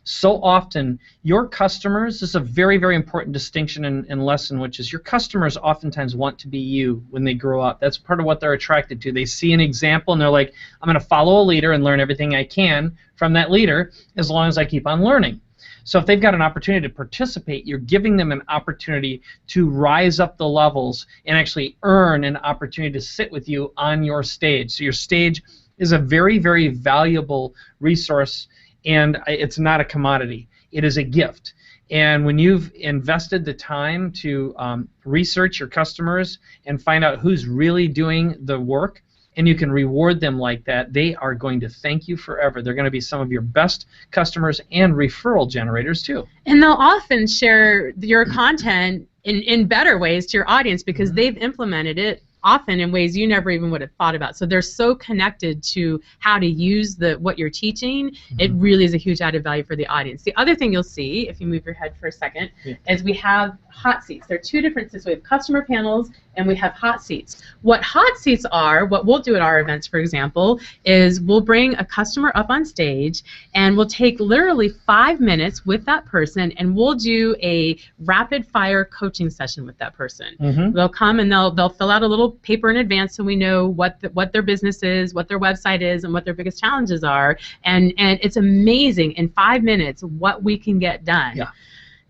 so often your customers, this is a very, very important distinction and lesson, which is your customers oftentimes want to be you when they grow up. That's part of what they're attracted to. They see an example and they're like, I'm going to follow a leader and learn everything I can from that leader as long as I keep on learning. So if they've got an opportunity to participate, you're giving them an opportunity to rise up the levels and actually earn an opportunity to sit with you on your stage. So your stage is a very, very valuable resource, and it's not a commodity. It is a gift. And when you've invested the time to research your customers and find out who's really doing the work, and you can reward them like that, they are going to thank you forever. They're going to be some of your best customers and referral generators too. And they'll often share your content in better ways to your audience because they've implemented it often in ways you never even would have thought about. So they're so connected to how to use what you're teaching. It really is a huge added value for the audience. The other thing you'll see, if you move your head for a second, is we have hot seats. There are two differences. We have customer panels and we have hot seats. What hot seats are, what we'll do at our events, for example, is we'll bring a customer up on stage and we'll take literally 5 minutes with that person and we'll do a rapid fire coaching session with that person. They'll come and they'll fill out a little paper in advance so we know what their business is, what their website is, and what their biggest challenges are. And it's amazing in 5 minutes what we can get done.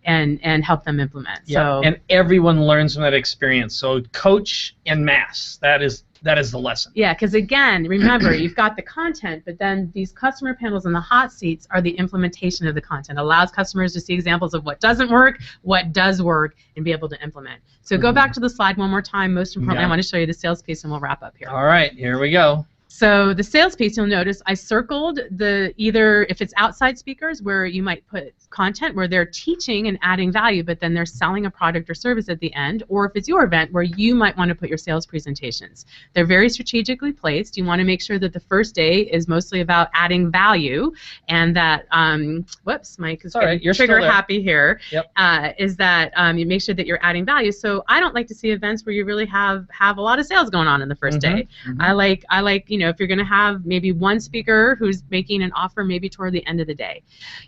And help them implement. So, and everyone learns from that experience. So coach en masse. That is the lesson. Yeah, because again, remember, you've got the content, but then these customer panels and the hot seats are the implementation of the content. It allows customers to see examples of what doesn't work, what does work, and be able to implement. So go back to the slide one more time. Most importantly, I want to show you the sales piece, and we'll wrap up here. All right, here we go. So the sales piece, you'll notice I circled either if it's outside speakers where you might put content where they're teaching and adding value, but then they're selling a product or service at the end, or if it's your event where you might want to put your sales presentations. They're very strategically placed. You want to make sure that the first day is mostly about adding value, and that whoops, Mike is getting trigger happy here. Is that you make sure that you're adding value. So I don't like to see events where you really have a lot of sales going on in the first day. I like if you're going to have maybe one speaker who's making an offer maybe toward the end of the day.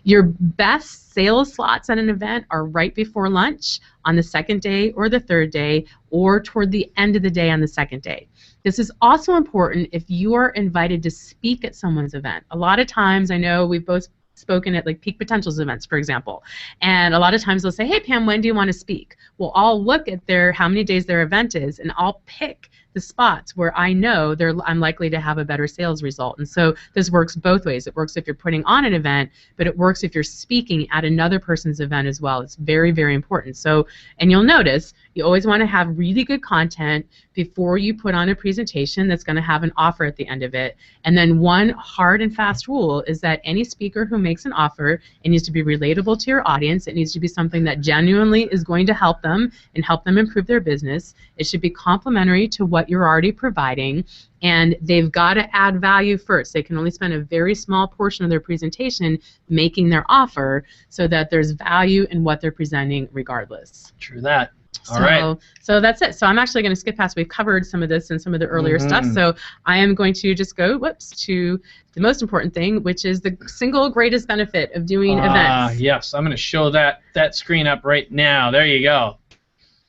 Your best sales slots at an event are right before lunch on the second day or the third day, or toward the end of the day on the second day. This is also important if you are invited to speak at someone's event. A lot of times, I know we've both spoken at like Peak Potentials events, for example, and a lot of times they'll say, hey Pam, when do you want to speak? Well, I'll look at how many days their event is, and I'll pick the spots where I know I'm likely to have a better sales result. And so this works both ways. It works if you're putting on an event, but it works if you're speaking at another person's event as well. It's very, very important. So, and you'll notice you always want to have really good content before you put on a presentation that's going to have an offer at the end of it. And then one hard and fast rule is that any speaker who makes an offer, it needs to be relatable to your audience. It needs to be something that genuinely is going to help them and help them improve their business. It should be complementary to what you're already providing, and they've got to add value first. They can only spend a very small portion of their presentation making their offer so that there's value in what they're presenting regardless. True that. All right. So that's it. So I'm actually going to skip past. We've covered some of this in some of the earlier stuff. So I am going to just go, to the most important thing, which is the single greatest benefit of doing events. Yes, I'm going to show that screen up right now. There you go.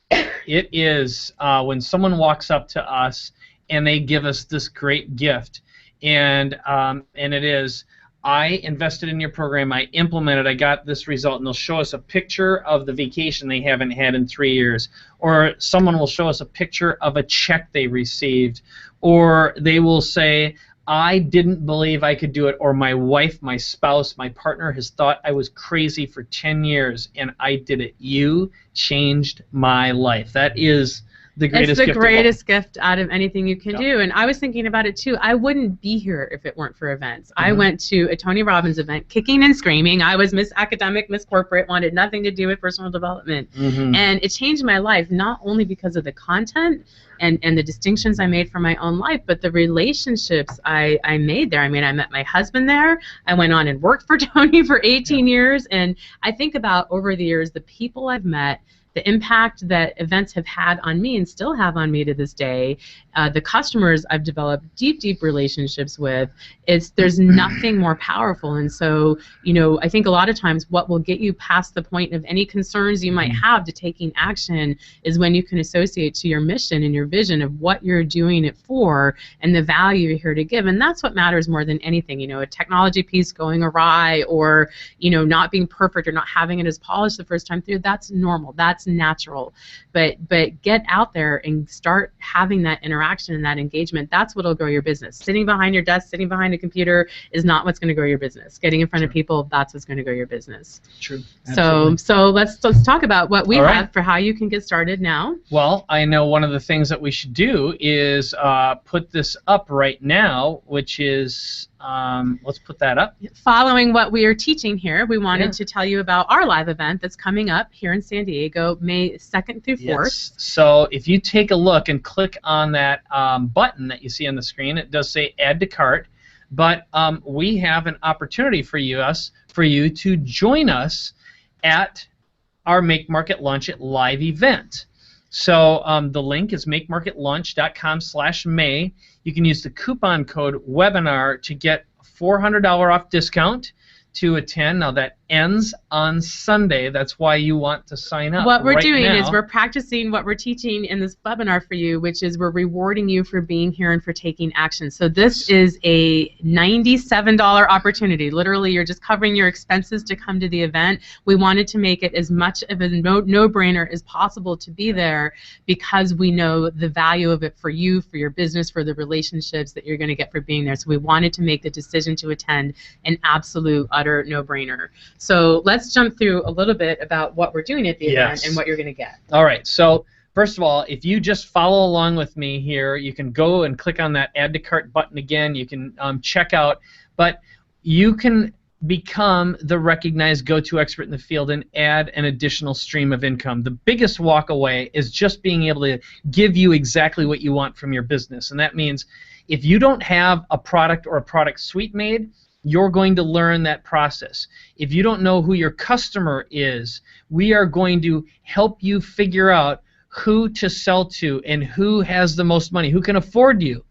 It is when someone walks up to us and they give us this great gift, and it is, I invested in your program, I implemented, I got this result, and they'll show us a picture of the vacation they haven't had in 3 years, or someone will show us a picture of a check they received, or they will say, I didn't believe I could do it, or my wife, my spouse, my partner has thought I was crazy for 10 years, and I did it. You changed my life. That is the greatest gift. It's the greatest gift out of anything you can do. And I was thinking about it too. I wouldn't be here if it weren't for events. I went to a Tony Robbins event kicking and screaming. I was Miss Academic, Miss Corporate, wanted nothing to do with personal development. And it changed my life, not only because of the content and the distinctions I made for my own life, but the relationships I made there. I mean, I met my husband there. I went on and worked for Tony for 18 years. And I think about over the years, the people I've met, the impact that events have had on me and still have on me to this day, the customers I've developed deep, deep relationships with, there's nothing more powerful. And so, I think a lot of times what will get you past the point of any concerns you might have to taking action is when you can associate to your mission and your vision of what you're doing it for and the value you're here to give. And that's what matters more than anything. A technology piece going awry or, not being perfect or not having it as polished the first time through, that's normal. That's That's natural. But get out there and start having that interaction and that engagement. That's what'll grow your business. Sitting behind your desk, sitting behind a computer is not what's going to grow your business. Getting in front of people, that's what's going to grow your business. True. So let's talk about what we have for how you can get started now. Well, I know one of the things that we should do is put this up right now, which is, let's put that up. Following what we are teaching here, we wanted to tell you about our live event that's coming up here in San Diego, May 2nd through 4th. Yes. So if you take a look and click on that button that you see on the screen, it does say Add to Cart, but we have an opportunity for you to join us at our Make Market Launch It live event. So the link is makemarketlaunch.com/May. You can use the coupon code webinar to get a $400 off discount to attend. Now that ends on Sunday. That's why you want to sign up. What we're doing is we're practicing what we're teaching in this webinar for you, which is we're rewarding you for being here and for taking action. So this is a $97 opportunity. Literally, you're just covering your expenses to come to the event. We wanted to make it as much of a no-brainer as possible to be there because we know the value of it for you, for your business, for the relationships that you're going to get for being there. So we wanted to make the decision to attend an absolute, utter no-brainer. So let's jump through a little bit about what we're doing at the event and what you're going to get. All right. So first of all, if you just follow along with me here, you can go and click on that Add to Cart button again. You can check out, but you can become the recognized go-to expert in the field and add an additional stream of income. The biggest walk away is just being able to give you exactly what you want from your business, and that means if you don't have a product or a product suite made, you're going to learn that process. If you don't know who your customer is, we are going to help you figure out who to sell to and who has the most money, who can afford you.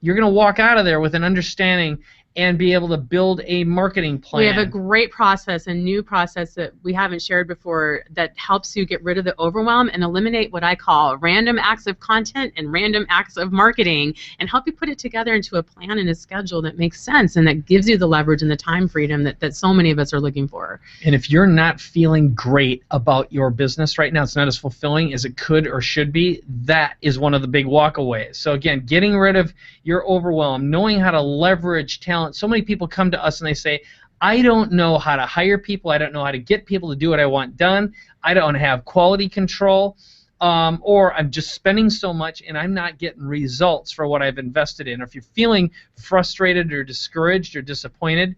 You're going to walk out of there with an understanding and be able to build a marketing plan. We have a great process, a new process that we haven't shared before that helps you get rid of the overwhelm and eliminate what I call random acts of content and random acts of marketing and help you put it together into a plan and a schedule that makes sense and that gives you the leverage and the time freedom that so many of us are looking for. And if you're not feeling great about your business right now, it's not as fulfilling as it could or should be, that is one of the big walkaways. So again, getting rid of your overwhelm, knowing how to leverage talent. So many people come to us and they say, I don't know how to hire people, I don't know how to get people to do what I want done, I don't have quality control, or I'm just spending so much and I'm not getting results for what I've invested in. Or if you're feeling frustrated or discouraged or disappointed,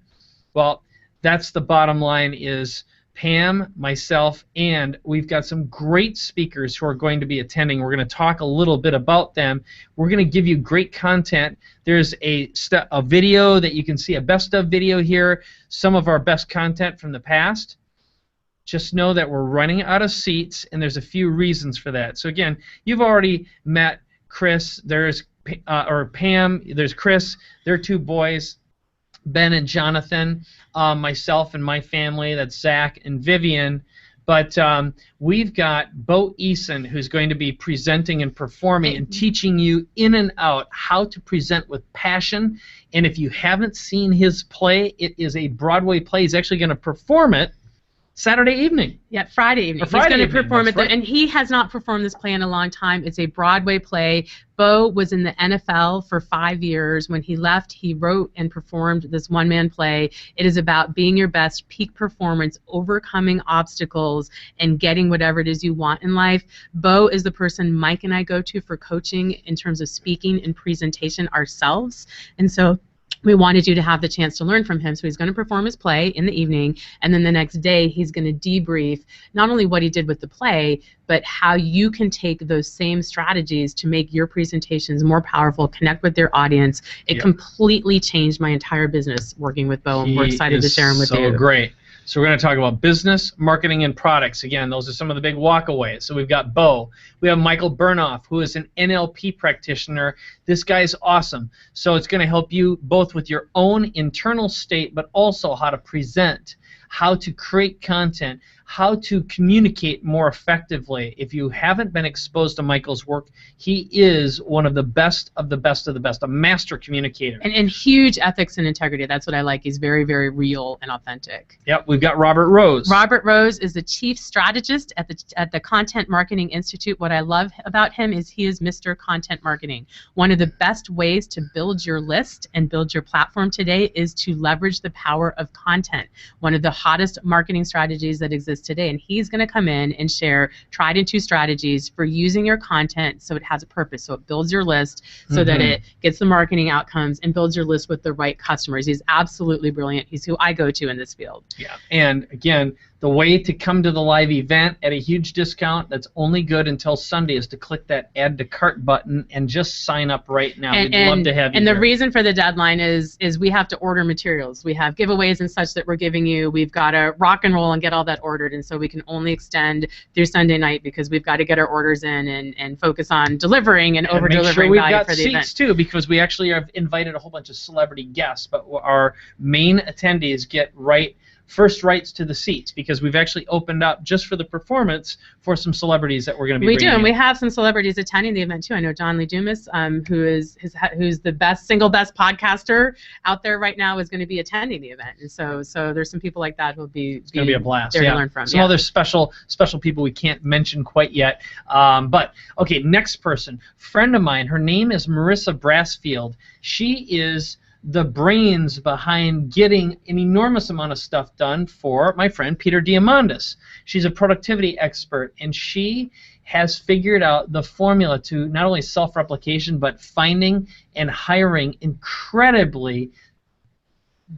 well, that's the bottom line is Pam, myself, and we've got some great speakers who are going to be attending. We're going to talk a little bit about them. We're going to give you great content. There's a video that you can see, a best of video here, some of our best content from the past. Just know that we're running out of seats, and there's a few reasons for that. So again, you've already met Chris. There's Pam. There's Chris. They're two boys. Ben and Jonathan, myself and my family, that's Zach and Vivian, but we've got Bo Eason who's going to be presenting and performing and teaching you in and out how to present with passion, and if you haven't seen his play, it is a Broadway play. He's actually going to perform it Saturday evening. Yeah, Friday evening. Or Friday He's going to perform it, right. And he has not performed this play in a long time. It's a Broadway play. Bo was in the NFL for 5 years. When he left, he wrote and performed this one-man play. It is about being your best, peak performance, overcoming obstacles, and getting whatever it is you want in life. Bo is the person Mike and I go to for coaching in terms of speaking and presentation ourselves, and so we wanted you to have the chance to learn from him. So he's going to perform his play in the evening, and then the next day he's going to debrief not only what he did with the play, but how you can take those same strategies to make your presentations more powerful, connect with your audience. It completely changed my entire business working with Bo, and we're excited to share him with you. So great. So we're going to talk about business, marketing, and products. Again, those are some of the big walkaways. So we've got Bo. We have Michael Burnoff, who is an NLP practitioner. This guy's awesome. So it's going to help you both with your own internal state, but also how to present, how to create content, how to communicate more effectively. If you haven't been exposed to Michael's work, he is one of the best of the best of the best, a master communicator. And huge ethics and integrity. That's what I like. He's very, very real and authentic. Yep, we've got Robert Rose. Robert Rose is the chief strategist at the Content Marketing Institute. What I love about him is he is Mr. Content Marketing. One of the best ways to build your list and build your platform today is to leverage the power of content. One of the hottest marketing strategies that exists today, and he's going to come in and share tried and true strategies for using your content so it has a purpose, so it builds your list, so that it gets the marketing outcomes and builds your list with the right customers. He's absolutely brilliant. He's who I go to in this field. Yeah, and again, the way to come to the live event at a huge discount that's only good until Sunday is to click that Add to Cart button and just sign up right now. We'd love to have you And here. the reason for the deadline is we have to order materials. We have giveaways and such that we're giving you. We've got to rock and roll and get all that ordered, and so we can only extend through Sunday night because we've got to get our orders in and focus on delivering and over-delivering we've value got for the seats event. too, because we actually have invited a whole bunch of celebrity guests, but our main attendees get first rights to the seats because we've actually opened up just for the performance for some celebrities that we're going to be We do, bringing and we in. have some celebrities attending the event too. I know John Lee Dumas, who's the single best podcaster out there right now, is going to be attending the event, and so there's some people like that who'll be It's going to be a blast. there to learn from. Some other special people we can't mention quite yet. But okay, next person, friend of mine. Her name is Marissa Brassfield. She is the brains behind getting an enormous amount of stuff done for my friend Peter Diamandis. She's a productivity expert, and she has figured out the formula to not only self-replication, but finding and hiring incredibly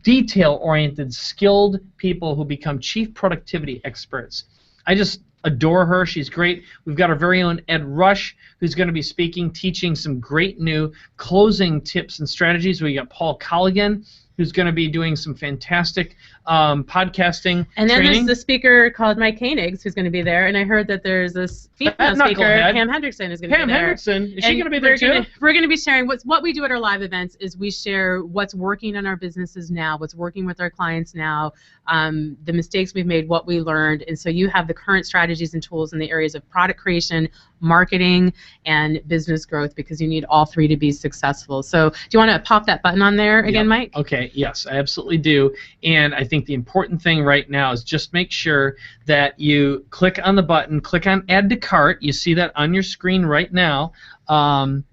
detail-oriented, skilled people who become chief productivity experts. I just adore her. She's great. We've got our very own Ed Rush, who's going to be speaking, teaching some great new closing tips and strategies. We got Paul Colligan, who's going to be doing some fantastic podcasting And then training. there's the speaker called Mike Koenigs who's going to be there, and I heard that there's this female speaker, knucklehead. Pam Hendrickson, is going to be Pam there. Hendrickson, is she And going to be there too? We're going to be sharing what we do at our live events is we share what's working in our businesses now, what's working with our clients now, the mistakes we've made, what we learned, and so you have the current strategies and tools in the areas of product creation, marketing, and business growth because you need all three to be successful. So do you want to pop that button on there again, Yep. Mike? Okay, yes, I absolutely do. And I think the important thing right now is just make sure that you click on the button, click on Add to Cart. You see that on your screen right now. Let's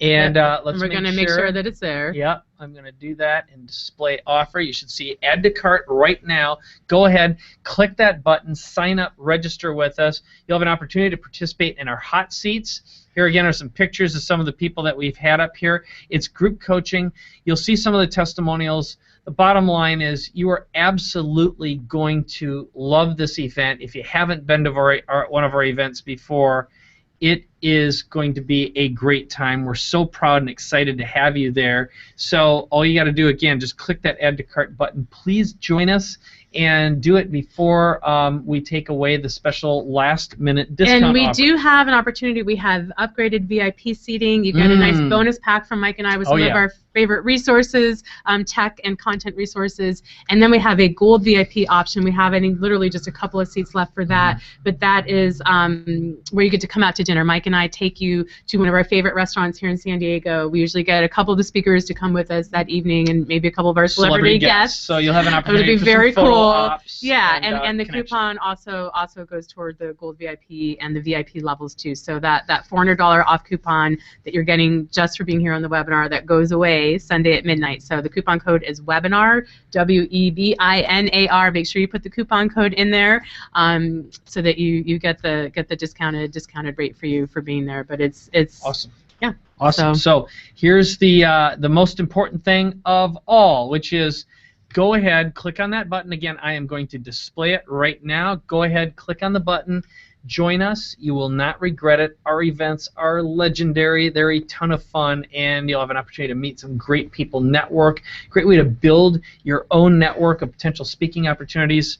And we're going to make sure that it's there. Yep, I'm going to do that and display offer. You should see Add to Cart right now. Go ahead, click that button, sign up, register with us. You'll have an opportunity to participate in our hot seats. Here again are some pictures of some of the people that we've had up here. It's group coaching. You'll see some of the testimonials. The bottom line is you are absolutely going to love this event. If you haven't been to one of our events before, it is going to be a great time. We're so proud and excited to have you there. So all you got to do, again, just click that Add to Cart button. Please join us and do it before we take away the special last-minute discount And we offer. do have an opportunity. We have upgraded VIP seating. You've got a nice bonus pack from Mike and I with some of our favorite resources, tech and content resources. And then we have a gold VIP option. We have, I think, literally just a couple of seats left for that. But that is where you get to come out to dinner. Mike and I take you to one of our favorite restaurants here in San Diego. We usually get a couple of the speakers to come with us that evening and maybe a couple of our celebrity guests. So you'll have an opportunity It'll be for very some photo cool. ops Yeah, and the connection. coupon also goes toward the gold VIP and the VIP levels too. So that $400 off coupon that you're getting just for being here on the webinar, that goes away Sunday at midnight. So the coupon code is webinar, WEBINAR. Make sure you put the coupon code in there so that you get the discounted rate for you for being there. But it's awesome. Yeah. Awesome. So here's the most important thing of all, which is go ahead, click on that button. Again, I am going to display it right now. Go ahead, click on the button. Join us. You will not regret it. Our events are legendary. They're a ton of fun, and you'll have an opportunity to meet some great people, network. Great way to build your own network of potential speaking opportunities,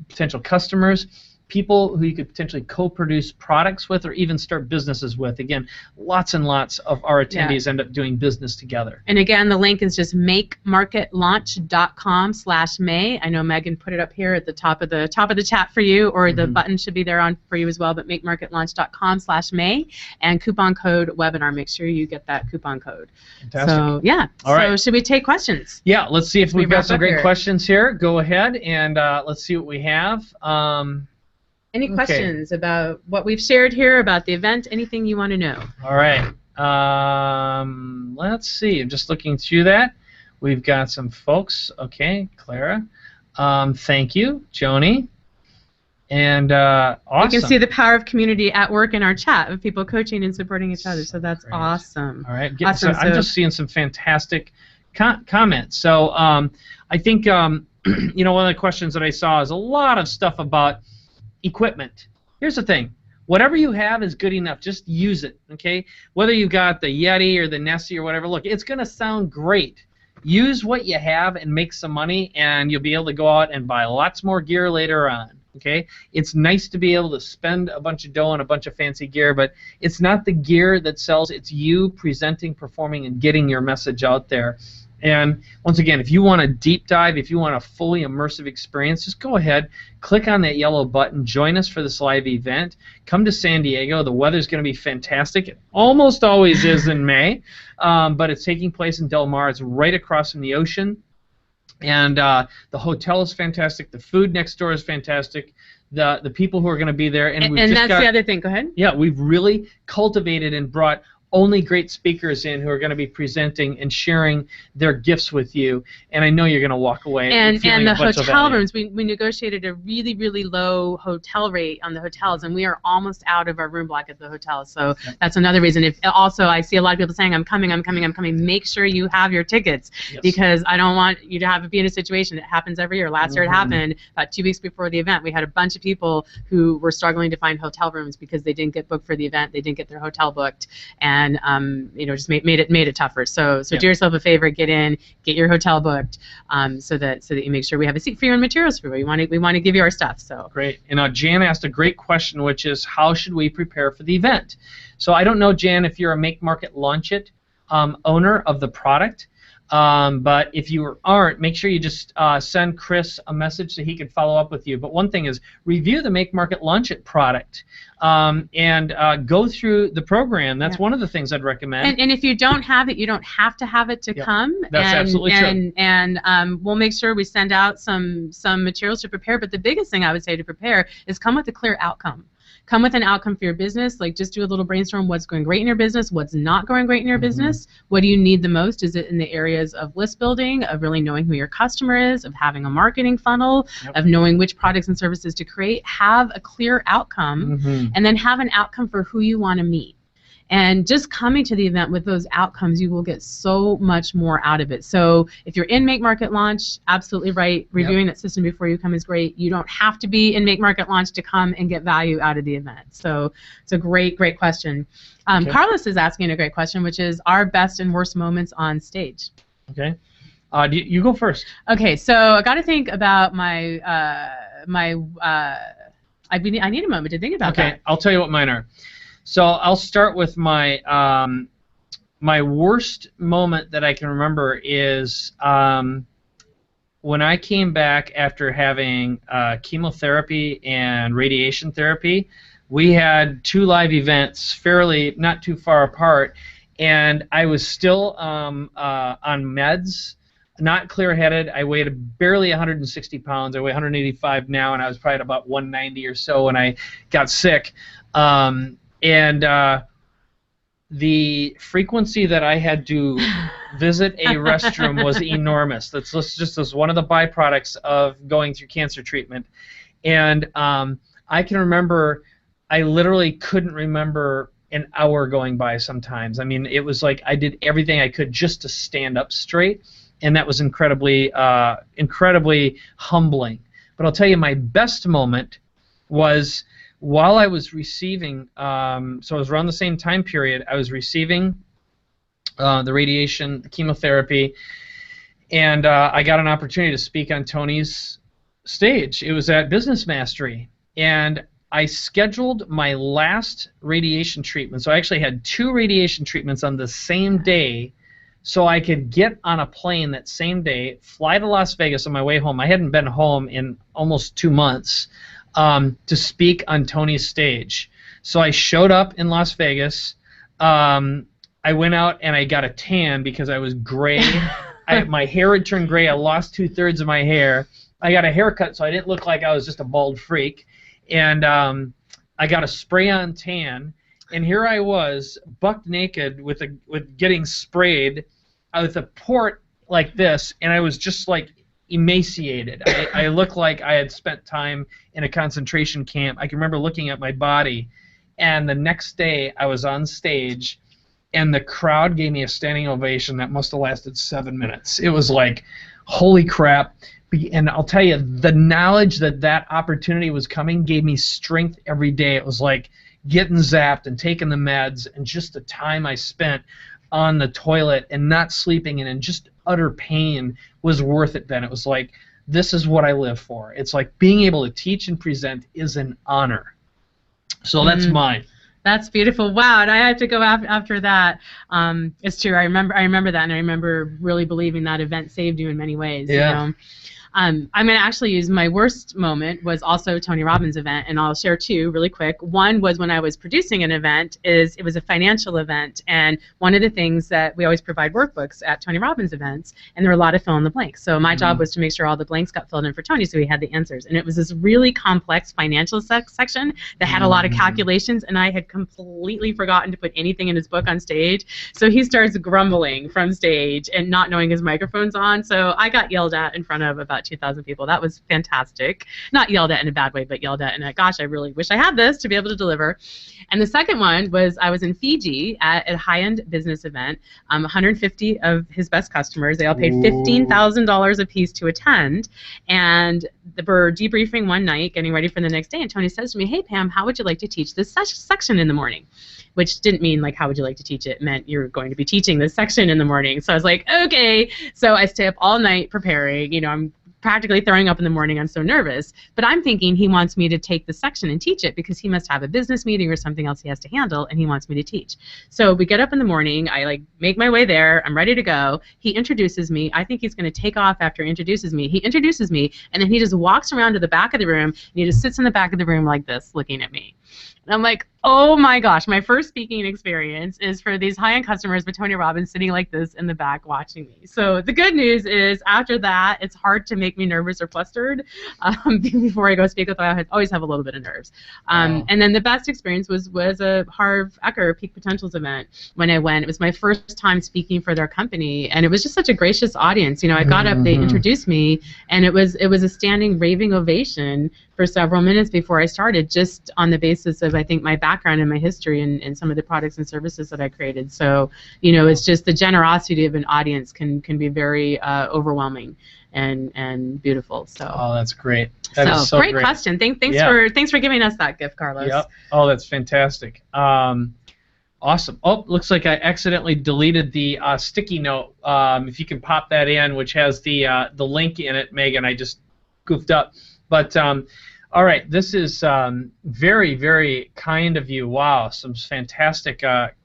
potential customers. people who you could potentially co-produce products with or even start businesses with. Again, lots and lots of our attendees end up doing business together. And again, the link is just makemarketlaunch.com/May. I know Megan put it up here at the top of the chat for you, or the button should be there on for you as well, but makemarketlaunch.com/May, and coupon code webinar. Make sure you get that coupon code. Fantastic. So yeah. All right. Should we take questions? Yeah, let's see if we've got some great questions here. Go ahead and let's see what we have. Any questions about what we've shared here, about the event, anything you want to know? All right. Let's see. I'm just looking through that. We've got some folks. Okay, Clara. Thank you, Joni. And awesome. You can see the power of community at work in our chat of people coaching and supporting each other. So that's awesome. All right. Awesome. I'm just seeing some fantastic comments. So I think one of the questions that I saw is a lot of stuff about equipment. Here's the thing. Whatever you have is good enough. Just use it, okay? Whether you got the Yeti or the Nessie or whatever, look, it's going to sound great. Use what you have and make some money, and you'll be able to go out and buy lots more gear later on, okay? It's nice to be able to spend a bunch of dough on a bunch of fancy gear, but it's not the gear that sells. It's you presenting, performing, and getting your message out there. And once again, if you want a deep dive, if you want a fully immersive experience, just go ahead, click on that yellow button, join us for this live event. Come to San Diego. The weather's going to be fantastic. It almost always is in May, but it's taking place in Del Mar. It's right across from the ocean. And the hotel is fantastic. The food next door is fantastic. The people who are going to be there. And that's the other thing. Go ahead. Yeah, we've really cultivated and brought only great speakers in who are going to be presenting and sharing their gifts with you, and I know you're going to walk away and the hotel rooms, we negotiated a really, really low hotel rate on the hotels, and we are almost out of our room block at the hotels, so that's another reason. Also, I see a lot of people saying, I'm coming. Make sure you have your tickets, because I don't want you to be in a situation. It happens every year. Last year it happened about 2 weeks before the event. We had a bunch of people who were struggling to find hotel rooms because they didn't get booked for the event. They didn't get their hotel booked, and just made it tougher. So do yourself a favor, get in, get your hotel booked, so that you make sure we have a seat for you and materials for you. We want to give you our stuff. So great. And Jan asked a great question, which is, how should we prepare for the event? So I don't know, Jan, if you're a Make Market Launch It owner of the product. But if you aren't, make sure you just send Chris a message so he can follow up with you. But one thing is, review the Make Market Launch It product and go through the program. That's one of the things I'd recommend. And if you don't have it, you don't have to have it to come. That's absolutely true. And we'll make sure we send out some materials to prepare. But the biggest thing I would say to prepare is come with a clear outcome. Come with an outcome for your business. Like, just do a little brainstorm. What's going great in your business? What's not going great in your business? What do you need the most? Is it in the areas of list building, of really knowing who your customer is, of having a marketing funnel, of knowing which products and services to create? Have a clear outcome, and then have an outcome for who you want to meet. And just coming to the event with those outcomes, you will get so much more out of it. So if you're in Make Market Launch, absolutely right. Reviewing that system before you come is great. You don't have to be in Make Market Launch to come and get value out of the event. So it's a great question. Carlos is asking a great question, which is our best and worst moments on stage. Okay. You go first. Okay, so I got to think about my I need a moment to think about that. Okay, I'll tell you what mine are. So I'll start with my my worst moment that I can remember is when I came back after having chemotherapy and radiation therapy. We had 2 live events fairly not too far apart, and I was still on meds, not clear-headed. I weighed barely 160 pounds. I weigh 185 now, and I was probably at about 190 or so when I got sick. And the frequency that I had to visit a restroom was enormous. That's just one of the byproducts of going through cancer treatment. And I can remember, I literally couldn't remember an hour going by sometimes. I mean, it was like I did everything I could just to stand up straight, and that was incredibly humbling. But I'll tell you, my best moment was while I was receiving, so it was around the same time period, I was receiving the radiation, the chemotherapy, and I got an opportunity to speak on Tony's stage. It was at Business Mastery, and I scheduled my last radiation treatment. So I actually had 2 radiation treatments on the same day, so I could get on a plane that same day, fly to Las Vegas on my way home. I hadn't been home in almost 2 months, to speak on Tony's stage. So I showed up in Las Vegas. I went out and I got a tan because I was gray. My hair had turned gray. I lost 2/3 of my hair. I got a haircut so I didn't look like I was just a bald freak. And I got a spray-on tan. And here I was, buck naked, with getting sprayed with a port like this, and I was just like emaciated. I looked like I had spent time in a concentration camp. I can remember looking at my body, and the next day I was on stage, and the crowd gave me a standing ovation that must have lasted 7 minutes. It was like, holy crap. And I'll tell you, the knowledge that that opportunity was coming gave me strength every day. It was like getting zapped and taking the meds, and just the time I spent on the toilet and not sleeping and in just utter pain was worth it then. It was like, this is what I live for. It's like being able to teach and present is an honor. So that's mine. That's beautiful. Wow, and I had to go after that. It's true. I remember that, and I remember really believing that event saved you in many ways. Yeah. You know? I'm going to actually use my worst moment was also Tony Robbins' event, and I'll share 2 really quick. One was when I was producing an event. It was a financial event, and one of the things that we always provide workbooks at Tony Robbins events, and there were a lot of fill in the blanks. So my job was to make sure all the blanks got filled in for Tony, so he had the answers. And it was this really complex financial section that had a lot of calculations, and I had completely forgotten to put anything in his book on stage. So he starts grumbling from stage and not knowing his microphone's on. So I got yelled at in front of about 2,000 people. That was fantastic. Not yelled at in a bad way, but yelled at in a, gosh, I really wish I had this to be able to deliver. And the second one was I was in Fiji at a high-end business event. 150 of his best customers. They all paid $15,000 a piece to attend. And we're debriefing one night, getting ready for the next day, and Tony says to me, hey, Pam, how would you like to teach this section in the morning? Which didn't mean like how would you like to teach it. It meant you're going to be teaching this section in the morning. So I was like, okay. So I stay up all night preparing. You know, I'm practically throwing up in the morning. I'm so nervous. But I'm thinking he wants me to take the section and teach it because he must have a business meeting or something else he has to handle, and he wants me to teach. So we get up in the morning. I like make my way there. I'm ready to go. He introduces me. I think he's going to take off after he introduces me. He introduces me, and then he just walks around to the back of the room, and he just sits in the back of the room like this, looking at me. And I'm like, oh my gosh, my first speaking experience is for these high-end customers with Tony Robbins sitting like this in the back watching me. So the good news is after that, it's hard to make me nervous or flustered before I go speak, with I always have a little bit of nerves. And then the best experience was a Harv Eker Peak Potentials event when I went. It was my first time speaking for their company, and it was just such a gracious audience. You know, I got up, they introduced me, and it was a standing raving ovation for several minutes before I started, just on the basis of, I think, my background and my history and some of the products and services that I created. So, you know, it's just the generosity of an audience can be very overwhelming and beautiful. So. Oh, that's great. That is so great question. Thanks for giving us that gift, Carlos. Yep. Oh, that's fantastic. Awesome. Oh, looks like I accidentally deleted the sticky note. If you can pop that in, which has the link in it, Megan. I just goofed up. But all right, this is very, very kind of you. Wow, some fantastic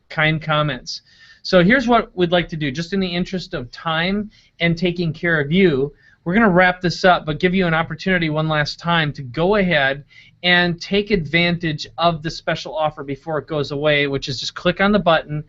kind comments. So here's what we'd like to do, just in the interest of time and taking care of you. We're going to wrap this up, but give you an opportunity one last time to go ahead and take advantage of the special offer before it goes away, which is just click on the button.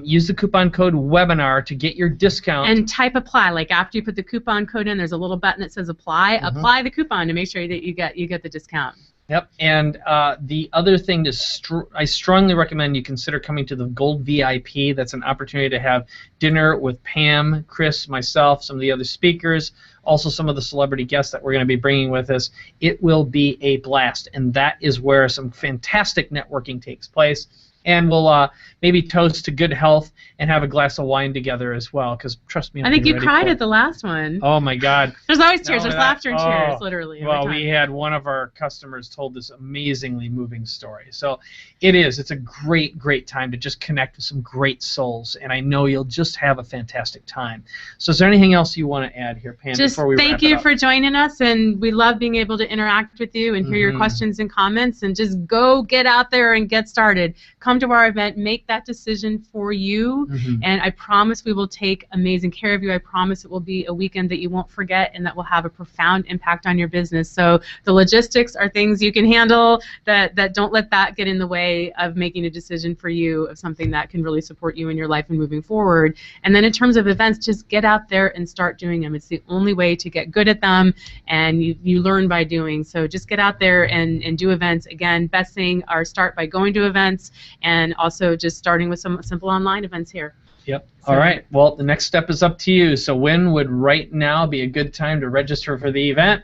Use the coupon code WEBINAR to get your discount. And type apply. Like after you put the coupon code in, there's a little button that says apply. Apply the coupon to make sure that you get the discount. Yep. And the other thing is, I strongly recommend you consider coming to the Gold VIP. That's an opportunity to have dinner with Pam, Chris, myself, some of the other speakers, also some of the celebrity guests that we're going to be bringing with us. It will be a blast, and that is where some fantastic networking takes place. and we'll maybe toast to good health and have a glass of wine together as well. Because trust me, I think you cried at the last one. Oh my God! There's always tears. There's laughter and tears, literally. Well, we had one of our customers told this amazingly moving story. So it's a great time to just connect with some great souls, and I know you'll just have a fantastic time. So is there anything else you want to add here, Pam, before we wrap it up? Thank you for joining us, and we love being able to interact with you and hear your questions and comments, and just go get out there and get started. Come to our event, make that decision for you, and I promise we will take amazing care of you. I promise it will be a weekend that you won't forget and that will have a profound impact on your business. So the logistics are things you can handle, that don't let that get in the way of making a decision for you of something that can really support you in your life and moving forward. And then in terms of events, just get out there and start doing them. It's the only way to get good at them, and you learn by doing. So just get out there and do events. Again, best thing are start by going to events, and also just starting with some simple online events here. Yep. So, all right. Well, the next step is up to you. So when would right now be a good time to register for the event?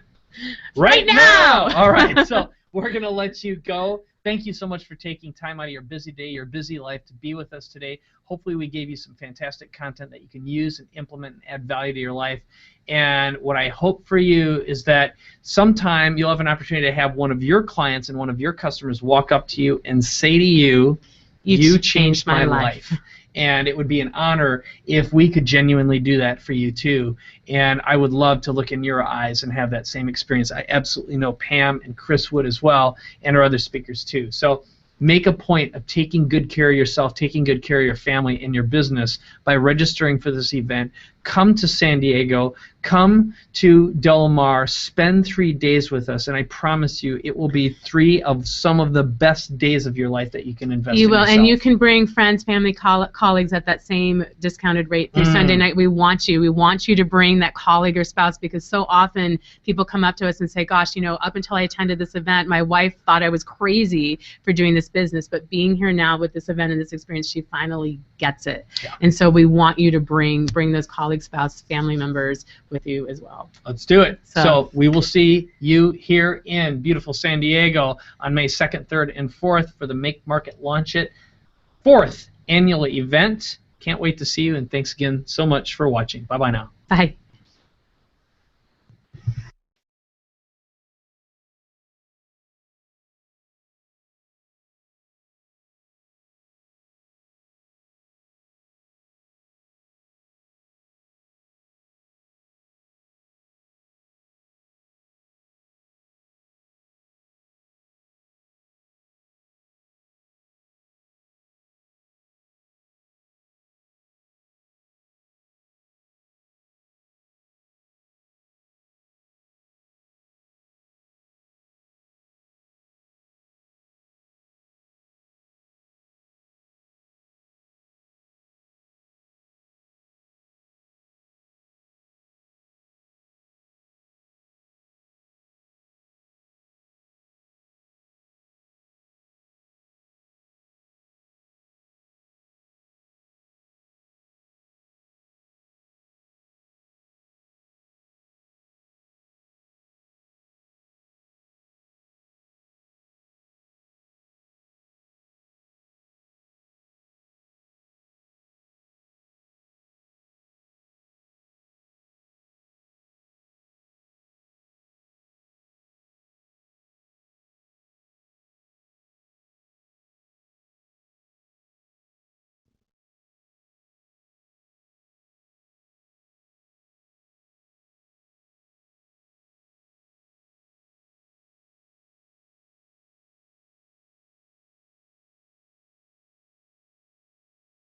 Right now! All right. So we're going to let you go. Thank you so much for taking time out of your busy day, your busy life, to be with us today. Hopefully we gave you some fantastic content that you can use and implement and add value to your life. And what I hope for you is that sometime you'll have an opportunity to have one of your clients and one of your customers walk up to you and say to you, "You changed my life." And it would be an honor if we could genuinely do that for you too. And I would love to look in your eyes and have that same experience. I absolutely know Pam and Chris would as well, and our other speakers too. So make a point of taking good care of yourself, taking good care of your family and your business by registering for this event. Come to San Diego, come to Del Mar, spend 3 days with us, and I promise you it will be 3 of some of the best days of your life that you can invest in yourself. You will, and you can bring friends, family, colleagues at that same discounted rate through Sunday night. We want you. We want you to bring that colleague or spouse, because so often people come up to us and say, gosh, you know, up until I attended this event, my wife thought I was crazy for doing this business, but being here now with this event and this experience, she finally gets it. Yeah. And so we want you to bring those colleagues, spouse, family members with you as well. Let's do it. So we will see you here in beautiful San Diego on May 2nd, 3rd, and 4th for the Make Market Launch It 4th annual event. Can't wait to see you, and thanks again so much for watching. Bye-bye now. Bye.